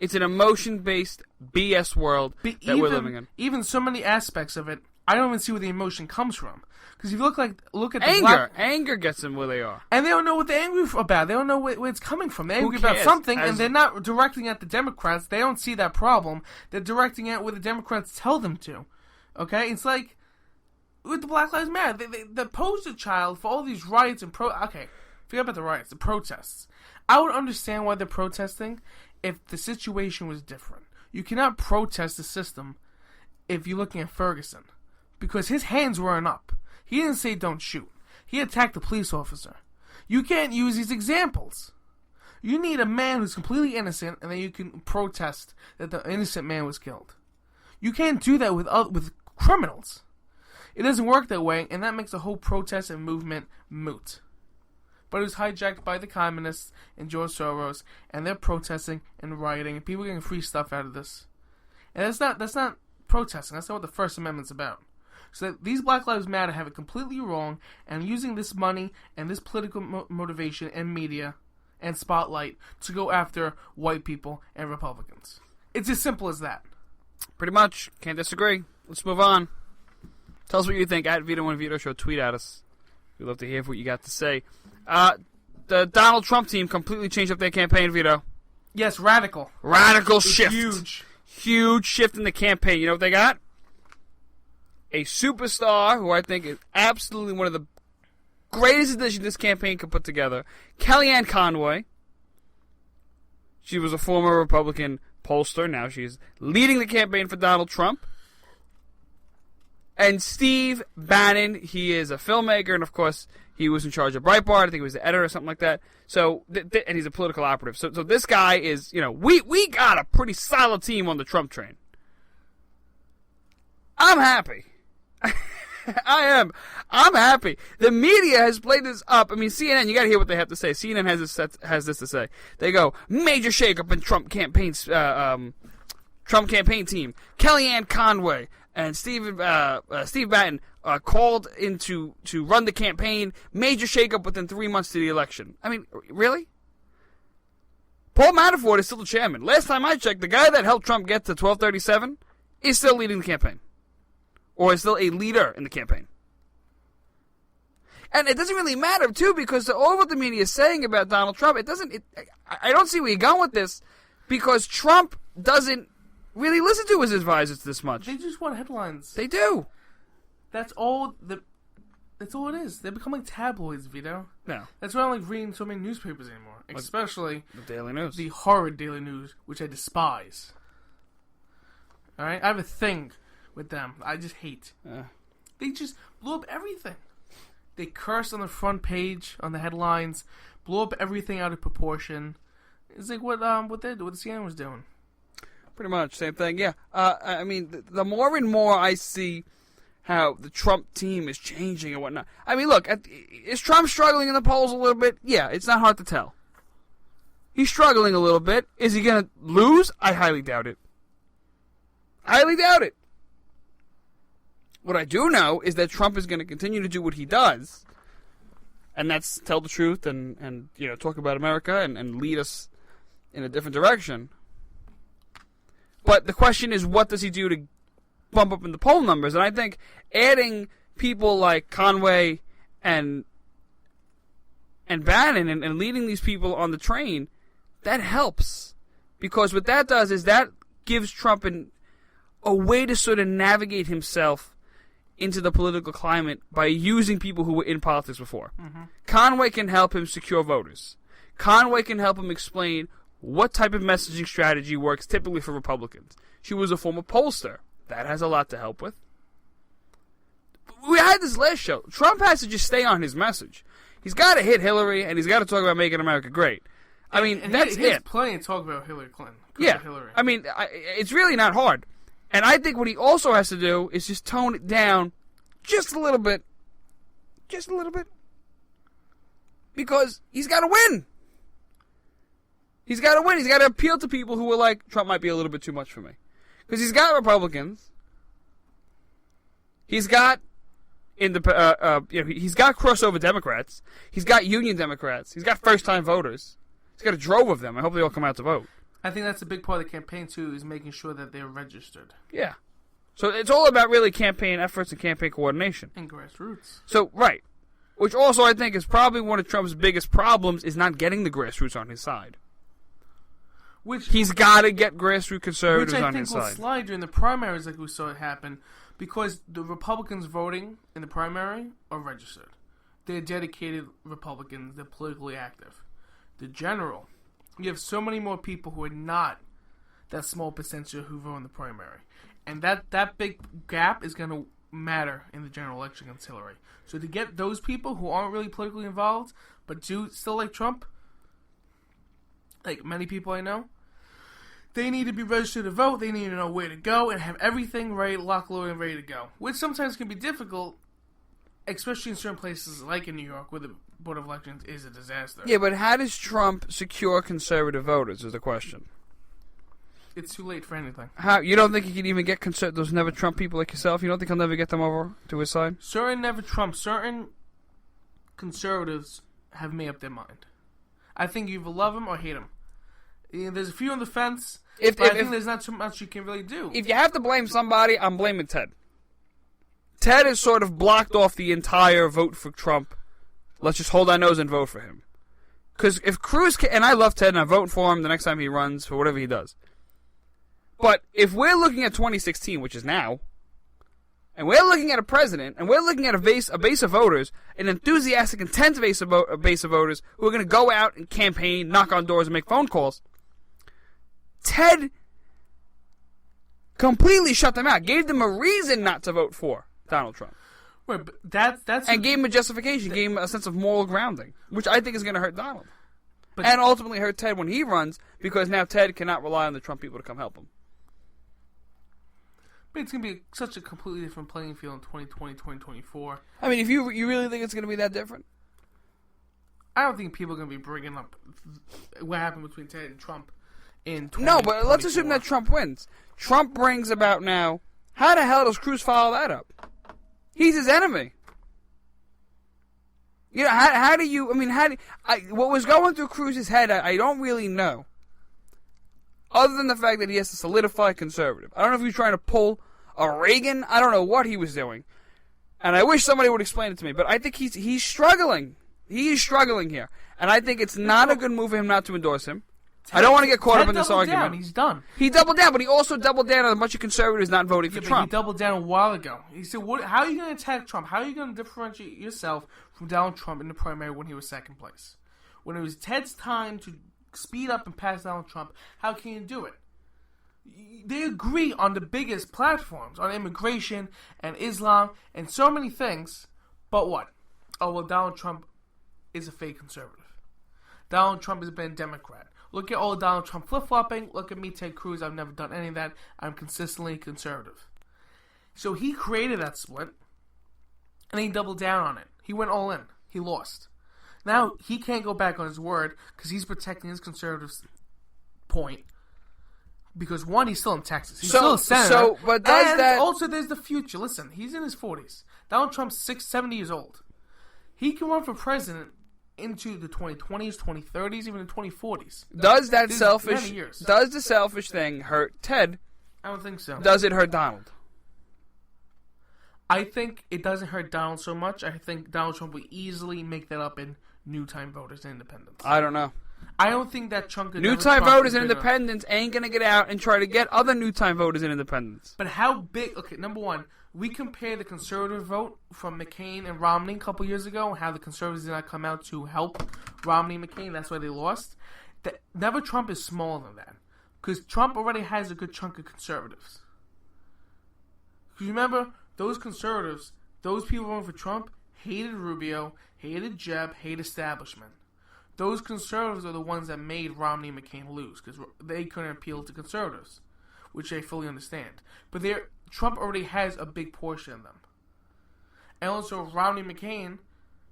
It's an emotion-based BS world that we're living in. Even so many aspects of it, I don't even see where the emotion comes from. Because if you look at the anger, anger gets them where they are, and they don't know what they're angry about. They don't know where it's coming from. They're angry about something, and they're not directing at the Democrats. They don't see that problem. They're directing at where the Democrats tell them to. Okay, it's like with the Black Lives Matter. The poster child for all these riots and okay, forget about the riots, the protests. I would understand why they're protesting if the situation was different. You cannot protest the system if you're looking at Ferguson, because his hands weren't up. He didn't say don't shoot. He attacked the police officer. You can't use these examples. You need a man who's completely innocent, and then you can protest that the innocent man was killed. You can't do that with criminals. It doesn't work that way, and that makes the whole protest and movement moot. But it was hijacked by the communists and George Soros, and they're protesting and rioting, and people are getting free stuff out of this. And that's not protesting. That's not what the First Amendment's about. So these Black Lives Matter have it completely wrong, and using this money and this political motivation and media and spotlight to go after white people and Republicans. It's as simple as that. Pretty much. Can't disagree. Let's move on. Tell us what you think at Vito and Vito Show. Tweet at us. We'd love to hear what you got to say. The Donald Trump team completely changed up their campaign, Vito. Yes, radical. Radical shift. Huge. Huge shift in the campaign. You know what they got? A superstar who I think is absolutely one of the greatest additions this campaign could put together. Kellyanne Conway. She was a former Republican pollster. Now she's leading the campaign for Donald Trump. And Steve Bannon, he is a filmmaker, and of course, he was in charge of Breitbart. I think he was the editor or something like that. So, and he's a political operative. So this guy is, we got a pretty solid team on the Trump train. I'm happy. I am. I'm happy. The media has played this up. I mean, CNN, you got to hear what they have to say. CNN has this to say. They go, major shakeup in Trump campaign team. Kellyanne Conway and Steve Bannon called in to run the campaign. Major shakeup within 3 months to the election. I mean, really? Paul Manafort is still the chairman. Last time I checked, the guy that helped Trump get to 1237 is still leading the campaign. Or is still a leader in the campaign. And it doesn't really matter, too, because all what the media is saying about Donald Trump, I don't see where you're going with this, because Trump doesn't really listen to his advisors this much. They just want headlines. They do. That's all it is. They become like tabloids, Vito. No. That's why I don't like reading so many newspapers anymore. Especially the Daily News. The horrid Daily News, which I despise. Alright? I have a thing with them. I just hate. They just blew up everything. They cursed on the front page, on the headlines, blew up everything out of proportion. It's like what the CNN was doing. Pretty much, same thing, yeah. I mean, the more and more I see how the Trump team is changing and whatnot. I mean, look, is Trump struggling in the polls a little bit? Yeah, it's not hard to tell. He's struggling a little bit. Is he going to lose? I highly doubt it. Highly doubt it. What I do know is that Trump is going to continue to do what he does, and that's tell the truth and talk about America and lead us in a different direction. But the question is, what does he do to bump up in the poll numbers? And I think adding people like Conway and Bannon and leading these people on the train, that helps. Because what that does is that gives Trump a way to sort of navigate himself into the political climate by using people who were in politics before. Mm-hmm. Conway can help him secure voters. Conway can help him explain what type of messaging strategy works typically for Republicans. She was a former pollster. That has a lot to help with. We had this last show. Trump has to just stay on his message. He's got to hit Hillary, and he's got to talk about making America great. I mean, that's he has plenty to talk about Hillary Clinton. Yeah. Hillary. I mean, it's really not hard. And I think what he also has to do is just tone it down just a little bit. Just a little bit. Because he's got to win. He's got to win. He's got to appeal to people who are like, Trump might be a little bit too much for me. Because he's got Republicans. He's got he's got crossover Democrats. He's got union Democrats. He's got first-time voters. He's got a drove of them. I hope they all come out to vote. I think that's a big part of the campaign, too, is making sure that they're registered. Yeah. So it's all about really campaign efforts and campaign coordination. And grassroots. So, right. Which also I think is probably one of Trump's biggest problems is not getting the grassroots on his side. He's got to get grassroots conservatives on his side. Which I think will slide during the primaries like we saw it happen because the Republicans voting in the primary are registered. They're dedicated Republicans. They're politically active. The general... You have so many more people who are not that small percentage who vote in the primary. And that big gap is going to matter in the general election against Hillary. So to get those people who aren't really politically involved, but do still like Trump, like many people I know, they need to be registered to vote. They need to know where to go and have everything right, locked, loaded, and ready to go. Which sometimes can be difficult, especially in certain places like in New York where the Board of Elections is a disaster. Yeah, but how does Trump secure conservative voters is the question. It's too late for anything. How you don't think he can even get those never Trump people like yourself? You don't think he'll never get them over to his side? Certain conservatives have made up their mind. I think you either love him or hate him. There's a few on the fence, but I think there's not too much you can really do. If you have to blame somebody, I'm blaming Ted. Ted has sort of blocked off the entire vote for Trump. Let's just hold our nose and vote for him. Because if Cruz and I love Ted and I'm voting for him the next time he runs for whatever he does. But if we're looking at 2016, which is now, and we're looking at a president, and we're looking at a base of voters, an enthusiastic, intense base of voters who are going to go out and campaign, knock on doors, and make phone calls, Ted completely shut them out, gave them a reason not to vote for Donald Trump. Right, but that's and gave him a justification, gave him a sense of moral grounding, which I think is going to hurt Donald. And ultimately hurt Ted when he runs, because now Ted cannot rely on the Trump people to come help him. But it's going to be such a completely different playing field in 2020, 2024. I mean, if you really think it's going to be that different? I don't think people are going to be bringing up what happened between Ted and Trump in 2024. No, but let's assume that Trump wins. Trump brings about now, how the hell does Cruz follow that up? He's his enemy. You know, how do you, what was going through Cruz's head, I don't really know. Other than the fact that he has to solidify conservative. I don't know if he was trying to pull a Reagan. I don't know what he was doing. And I wish somebody would explain it to me. But I think he's struggling. He is struggling here. And I think it's not a good move for him not to endorse him. I don't want to get caught up in this argument. Down. He's done. He doubled down, but he also doubled down on a bunch of conservatives not voting for Trump. He doubled down a while ago. He said, how are you going to attack Trump? How are you going to differentiate yourself from Donald Trump in the primary when he was second place? When it was Ted's time to speed up and pass Donald Trump, how can you do it? They agree on the biggest platforms, on immigration and Islam and so many things, but what? Oh, well, Donald Trump is a fake conservative. Donald Trump has been a Democrat. Look at all Donald Trump flip-flopping. Look at me, Ted Cruz. I've never done any of that. I'm consistently conservative. So he created that split, and he doubled down on it. He went all in. He lost. Now, he can't go back on his word because he's protecting his conservative point. Because, one, he's still in Texas. He's still a senator. But also, there's the future. Listen, he's in his 40s. Donald Trump's 70 years old. He can run for president into the 2020s, 2030s, even the 2040s. Does the selfish thing hurt Ted? I don't think so. Does it hurt Donald? I think it doesn't hurt Donald so much. I think Donald Trump will easily make that up in new-time voters and independents. I don't know. I don't think that chunk of new-time voters and independents ain't going to get out and try to get other new-time voters and independents. But how big... Okay, number one, we compare the conservative vote from McCain and Romney a couple years ago, and how the conservatives did not come out to help Romney and McCain. That's why they lost. Never Trump is smaller than that. Because Trump already has a good chunk of conservatives. Because remember, those conservatives, those people voting for Trump, hated Rubio, hated Jeb, hate establishment. Those conservatives are the ones that made Romney and McCain lose, because they couldn't appeal to conservatives, which I fully understand. But Trump already has a big portion of them. And also, Romney and McCain,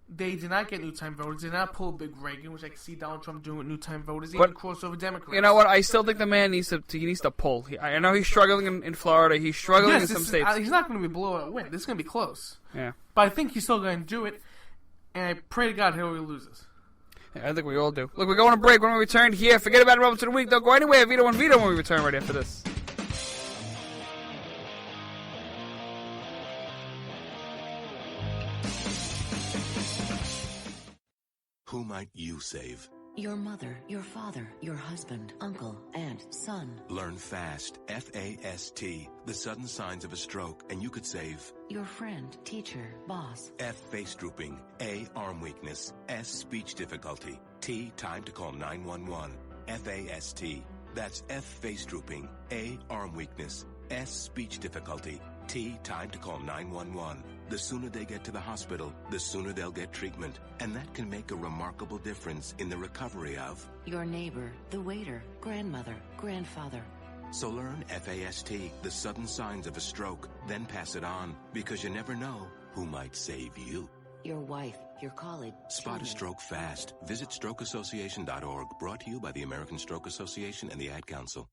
they did not get new-time voters. They did not pull a big Reagan, which I can see Donald Trump doing with new-time voters, even crossover Democrats. You know what? I still think the man needs to pull. I know he's struggling in Florida. He's struggling in some states. He's not going to be blowout win. This is going to be close. Yeah. But I think he's still going to do it, and I pray to God Hillary loses. Yeah, I think we all do. Look, we're going to break. When we return here, forget about the Moments of the Week. Don't go anywhere. Vito and Vito when we return right after this. Who might you save? Your mother, your father, your husband, uncle, aunt, son. Learn FAST, F-A-S-T, the sudden signs of a stroke, and you could save. Your friend, teacher, boss. F, face drooping. A, arm weakness. S, speech difficulty. T, time to call 911. F-A-S-T. That's F, face drooping. A, arm weakness. S, speech difficulty. T, time to call 911. The sooner they get to the hospital, the sooner they'll get treatment. And that can make a remarkable difference in the recovery of your neighbor, the waiter, grandmother, grandfather. So learn FAST, the sudden signs of a stroke, then pass it on, because you never know who might save you. Your wife, your colleague. Spot a stroke fast. Visit strokeassociation.org, brought to you by the American Stroke Association and the Ad Council.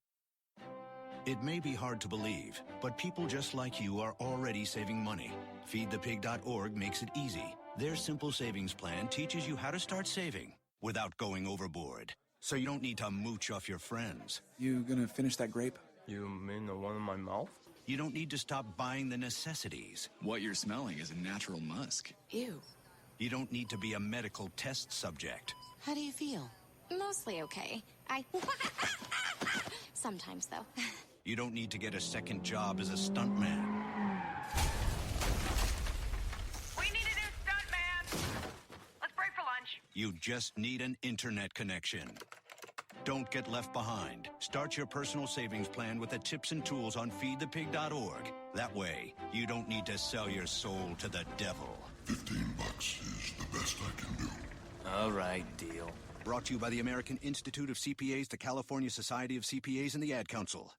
It may be hard to believe, but people just like you are already saving money. FeedThePig.org makes it easy. Their simple savings plan teaches you how to start saving without going overboard. So you don't need to mooch off your friends. You gonna finish that grape? You mean the one in my mouth? You don't need to stop buying the necessities. What you're smelling is a natural musk. Ew. You don't need to be a medical test subject. How do you feel? Mostly okay. Sometimes, though. You don't need to get a second job as a stuntman. We need a new stuntman. Let's break for lunch. You just need an internet connection. Don't get left behind. Start your personal savings plan with the tips and tools on feedthepig.org. That way, you don't need to sell your soul to the devil. $15 is the best I can do. All right, deal. Brought to you by the American Institute of CPAs, the California Society of CPAs, and the Ad Council.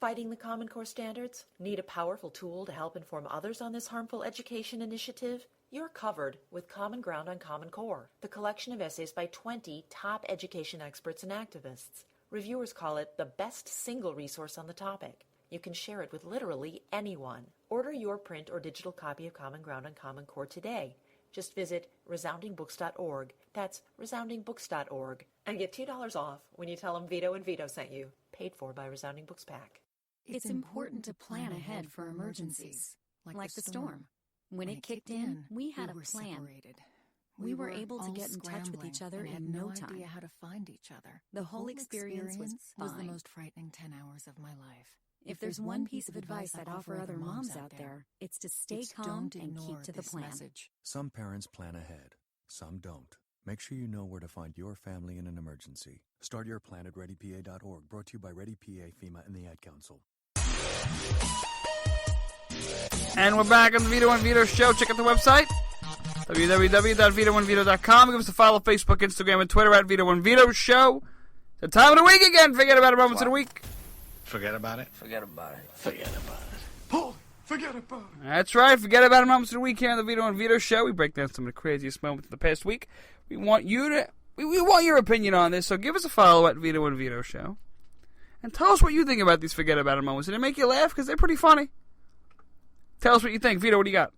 Fighting the Common Core standards? Need a powerful tool to help inform others on this harmful education initiative? You're covered with Common Ground on Common Core, the collection of essays by 20 top education experts and activists. Reviewers call it the best single resource on the topic. You can share it with literally anyone. Order your print or digital copy of Common Ground on Common Core today. Just visit resoundingbooks.org. That's resoundingbooks.org. And get $2 off when you tell them Vito and Vito sent you. Paid for by Resounding Books Pack. It's important to plan ahead for emergencies, like the storm. When it kicked in, we had a plan. Separated. We were able to get in touch with each other in no time. Idea how to find each other. The whole experience was the fine. most frightening 10 hours of my life. If there's one piece of advice I'd offer other moms out there, it's to stay calm and keep to the plan. Some parents plan ahead, some don't. Make sure you know where to find your family in an emergency. Start your plan at readypa.org, brought to you by ReadyPA, FEMA, and the Ad Council. And we're back on the Vito and Vito Show. Check out the website, www.vito1vito.com. Give us a follow, Facebook, Instagram, and Twitter at Vito and Vito Show. The time of the week again. Forget about it, moments of the week. Forget about it? Forget about it. Forget about it. Oh, forget about it. That's right. Forget about it, moments of the week here on the Vito and Vito Show. We break down some of the craziest moments of the past week. We want you to, we want your opinion on this, so give us a follow at Vito and Vito Show. And tell us what you think about these forget about it moments. Did it make you laugh? Because they're pretty funny. Tell us what you think. Vito, what do you got?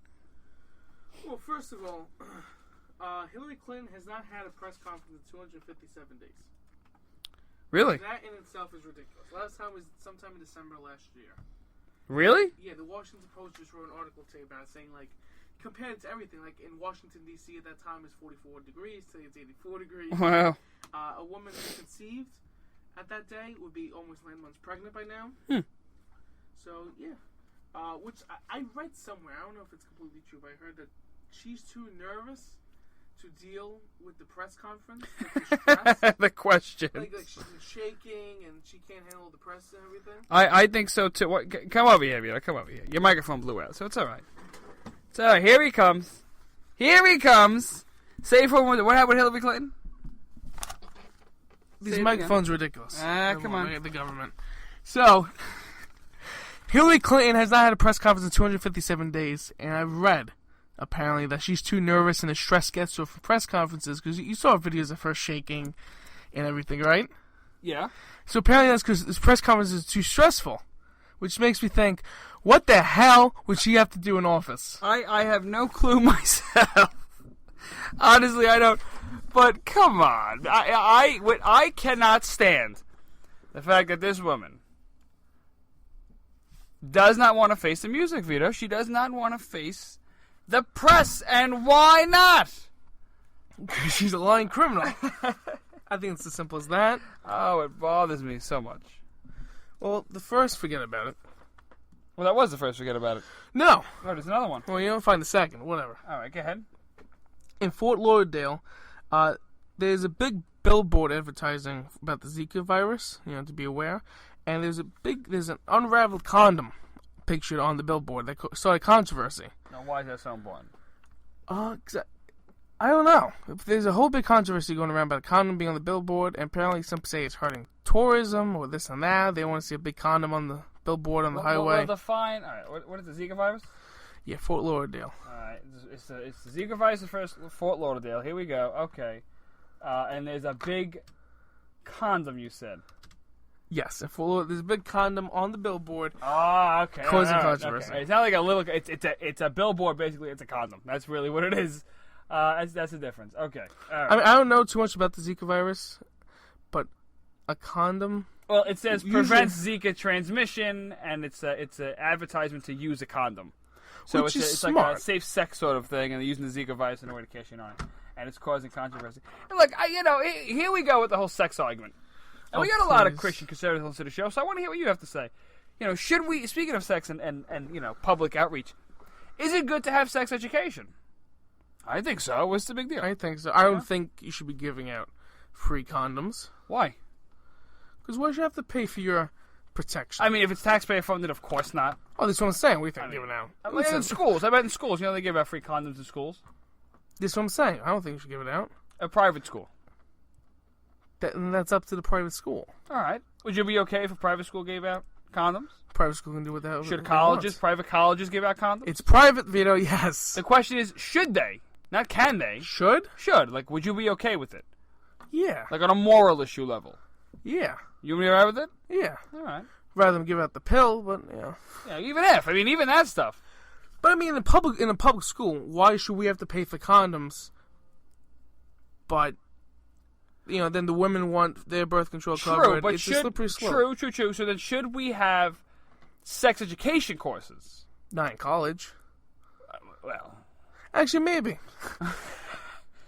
Well, first of all, Hillary Clinton has not had a press conference in 257 days. Really? That in itself is ridiculous. Last time was sometime in December last year. Really? Yeah, the Washington Post just wrote an article today about it, saying, like, compared to everything, like in Washington, D.C. at that time is 44 degrees, today it's 84 degrees. Wow. A woman who conceived at that day would be almost 9 months pregnant by now. So, yeah. Which I read somewhere, I don't know if it's completely true, but I heard that she's too nervous to deal with the press conference. Like the stress. The question. Like she's been shaking and she can't handle the press and everything. I think so too. What, come over here, Vito. Come over here. Your microphone blew out, so it's all right. It's all right. Here he comes. Here he comes. Say for what happened with Hillary Clinton? These microphones are ridiculous. Come on. The government. So, Hillary Clinton has not had a press conference in 257 days, and I've read, apparently, that she's too nervous and the stress gets to her for press conferences, because you saw videos of her shaking and everything, right? Yeah. So apparently that's because this press conference is too stressful, which makes me think, what the hell would she have to do in office? I have no clue myself. Honestly, I don't. But come on, I cannot stand the fact that this woman does not want to face the music video. She does not want to face the press, and why not? She's a lying criminal. I think it's as simple as that. Oh, it bothers me so much. Well, the first, forget about it. Well, that was the first, forget about it. No. Oh, there's another one. Well, you don't find the second, whatever. All right, go ahead. In Fort Lauderdale, there's a big billboard advertising about the Zika virus, to be aware. And there's an unraveled condom pictured on the billboard that started controversy. Now, why is that so important? I don't know. There's a whole big controversy going around about a condom being on the billboard, and apparently some say it's hurting tourism or this and that. They want to see a big condom on the billboard on the highway. Well, the fine. All right, what is the Zika virus? Yeah, Fort Lauderdale. All right, it's the Zika virus at first, Fort Lauderdale. Here we go. Okay, and there's a big condom. You said. Yes, there's a big condom on the billboard. Ah, okay. Causing controversy. Okay. It's not like a little. It's a billboard. Basically, it's a condom. That's really what it is. That's the difference. Okay. All right. I mean, I don't know too much about the Zika virus, but a condom. Well, it says prevents Zika transmission, and it's an advertisement to use a condom. So Which it's is like smart. a safe sex sort of thing, and they're using the Zika virus in a way to cash in on it, and it's causing controversy. And look, here we go with the whole sex argument. And we got a lot of Christian conservatives on to the show, so I want to hear what you have to say. Should we, speaking of sex and public outreach, is it good to have sex education? I think so. What's the big deal? I think so. I don't think you should be giving out free condoms. Why? Because why should you have to pay for your protection? I mean, if it's taxpayer funded, of course not. Oh, that's what I'm saying. What do you think giving out? In schools. I bet in schools. You know, they give out free condoms in schools. That's what I'm saying. I don't think you should give it out. A private school. That's up to the private school. All right. Would you be okay if a private school gave out condoms? Private school can do without. Should private colleges give out condoms? It's private, Vito, yes. The question is, should they? Not can they. Should? Should. Like, would you be okay with it? Yeah. Like on a moral issue level? Yeah. You be alright with it? Yeah. All right. Rather than give out the pill, but, Yeah, even that stuff. But, I mean, in a public school, why should we have to pay for condoms, but... then the women want their birth control covered. But it's a slippery slope. True. So then should we have sex education courses? Not in college. Well. Actually, maybe.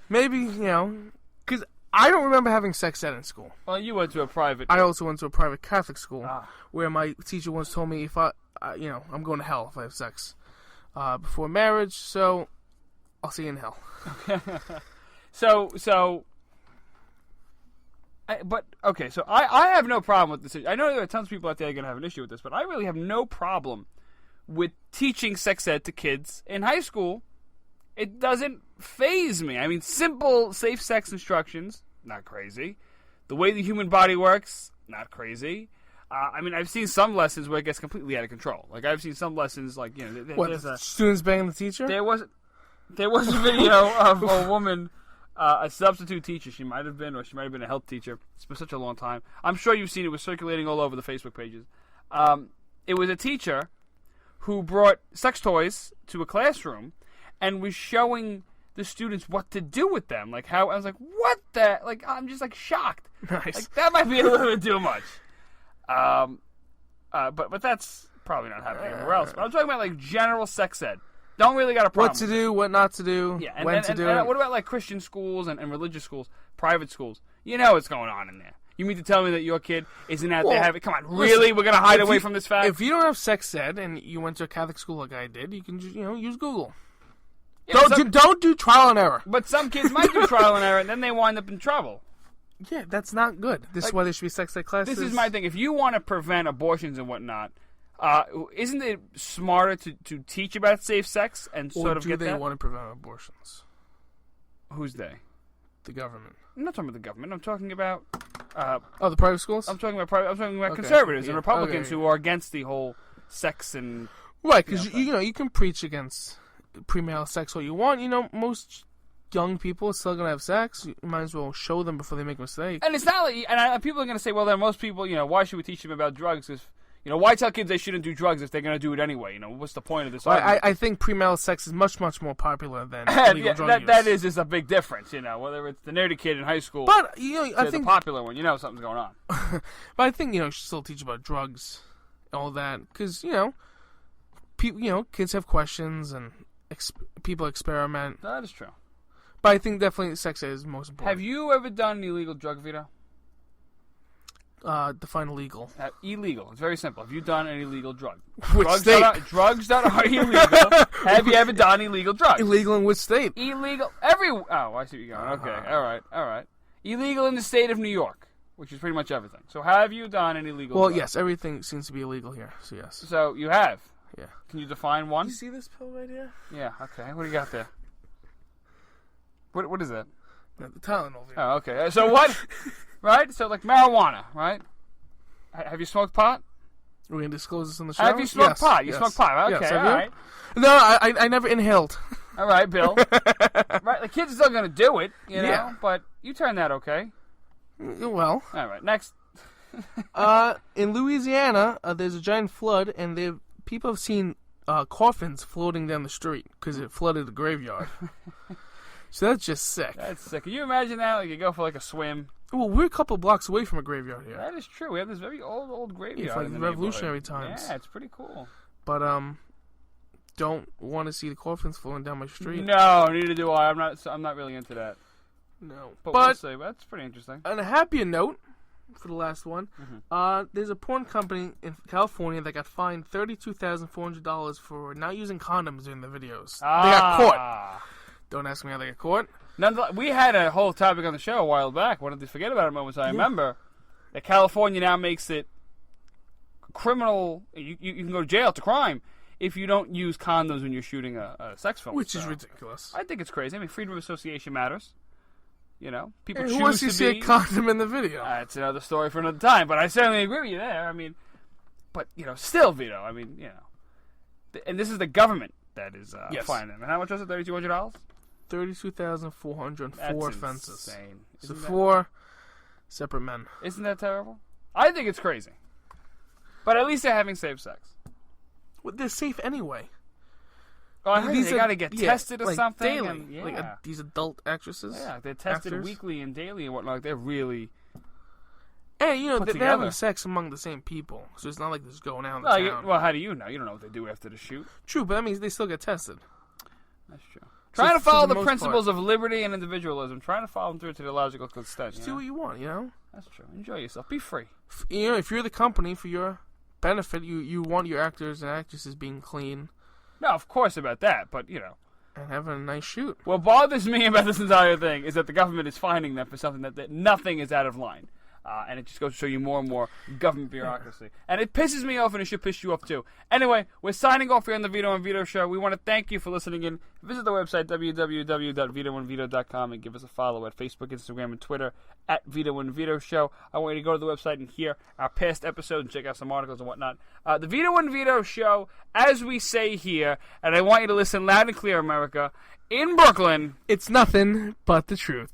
Maybe, because I don't remember having sex ed in school. Well, you went to a private... I also went to a private Catholic school where my teacher once told me if I'm going to hell if I have sex before marriage, so I'll see you in hell. So... I have no problem with this. I know there are tons of people out there that are going to have an issue with this, but I really have no problem with teaching sex ed to kids in high school. It doesn't faze me. I mean, simple, safe sex instructions, not crazy. The way the human body works, not crazy. I've seen some lessons where it gets completely out of control. Like, I've seen some lessons, like, students banging the teacher? There was a video of a woman... a substitute teacher, she might have been, or she might have been a health teacher. It's been such a long time. I'm sure you've seen it. It was circulating all over the Facebook pages. It was a teacher who brought sex toys to a classroom and was showing the students what to do with them. Like, how, I was like, what the? Like, I'm just, like, shocked. Nice. Like, that might be a little bit too much. But that's probably not happening everywhere else. But I'm talking about, like, general sex ed. Don't really got a problem. What to do, what not to do, when to do it. What about, like, Christian schools and religious schools, private schools? You know what's going on in there. You mean to tell me that your kid isn't out there having... Come on, really? We're going to hide away from this fact? If you don't have sex ed and you went to a Catholic school like I did, you can just, use Google. Yeah, don't do trial and error. But some kids might do trial and error, and then they wind up in trouble. Yeah, that's not good. This is why there should be sex ed classes. This is my thing. If you want to prevent abortions and whatnot... isn't it smarter to teach about safe sex and sort of get that? Or do they want to prevent abortions? Who's they? The government. I'm not talking about the government. I'm talking about... the private schools? I'm talking about conservatives and Republicans who are against the whole sex and... Right, because, you can preach against premarital sex all you want. Most young people are still going to have sex. You might as well show them before they make mistakes. And it's not like... And people are going to say, well, then most people, why should we teach them about drugs if... why tell kids they shouldn't do drugs if they're going to do it anyway? What's the point of this argument? I think premarital sex is much, much more popular than legal drug use. That is just a big difference, whether it's the nerdy kid in high school but, I think the popular one, something's going on. But I think, you should still teach about drugs, all that, because, people, kids have questions and people experiment. That is true. But I think definitely sex ed is most important. Have you ever done an illegal drug, Vito? Define illegal. Illegal. It's very simple. Have you done an illegal drug? Which state? Drugs that are illegal. Have you ever done illegal drugs? Illegal in which state? Illegal. Oh, I see where you're going. Okay. All right. Illegal in the state of New York, which is pretty much everything. So have you done an illegal drug? Yes. Everything seems to be illegal here, so yes. So you have? Yeah. Can you define one? You see this pill right here? Yeah, okay. What do you got there? What is that? The Tylenol. Oh, okay. So what? Right? So, like, marijuana, right? Have you smoked pot? We're going to disclose this on the show? Have you smoked pot? You smoked pot. Okay, yes, all right. No, I never inhaled. All right, Bill. Right, the kid's still going to do it, but you turn that okay. Well. All right, next. In Louisiana, there's a giant flood, and people have seen coffins floating down the street because it flooded the graveyard. So that's just sick. That's sick. Can you imagine that? Like, you go for, like, a swim. Well, we're a couple blocks away from a graveyard here. That is true. We have this very old graveyard. It's like in the revolutionary times. Yeah, it's pretty cool. But, don't want to see the coffins floating down my street. No, neither do I. I'm not really into that. No. But we'll see. That's pretty interesting. On a happier note, for the last one, there's a porn company in California that got fined $32,400 for not using condoms during the videos. They got caught. Don't ask me how they got caught. We had a whole topic on the show a while back. Wanted to forget about it moments. I remember that California now makes it criminal. You can go to jail. It's a crime if you don't use condoms when you're shooting a sex film. Which is ridiculous. I think it's crazy. I mean, freedom of association matters. You know, people And choose who wants to to see be. a condom in the video? That's another story for another time. But I certainly agree with you there. I mean, but still, Vito. I mean, and this is the government that is fining them. And how much was it? $3,200. $32,404 offenses. Insane. So 4 separate men. Isn't that terrible? I think it's crazy. But at least they're having safe sex. Well, they're safe anyway. Oh, I heard they got to get tested or like something. Daily. And, Like these adult actresses. Yeah, they're tested actors. weekly and daily and whatnot. They're really. And put they're together. having sex among the same people, so it's not like this is going out in Well, town. well, how do you know? You don't know what they do after the shoot. True, but that means they still get tested. That's true. Trying to follow for the most principles part. of liberty and individualism. Trying to follow them through to the logical extent. Just do what you want, you know? That's true. Enjoy yourself. Be free. If you're the company, for your benefit, you want your actors and actresses being clean. No, of course about that, but, And having a nice shoot. What bothers me about this entire thing is that the government is fining them for something that nothing is out of line. And it just goes to show you more and more government bureaucracy. And it pisses me off, and it should piss you off, too. Anyway, we're signing off here on the Vito and Vito Show. We want to thank you for listening in. Visit the website, www.vitoandvito.com, and give us a follow at Facebook, Instagram, and Twitter at Vito and Vito Show. I want you to go to the website and hear our past episodes and check out some articles and whatnot. The Vito and Vito Show, as we say here, and I want you to listen loud and clear, America, in Brooklyn. It's nothing but the truth.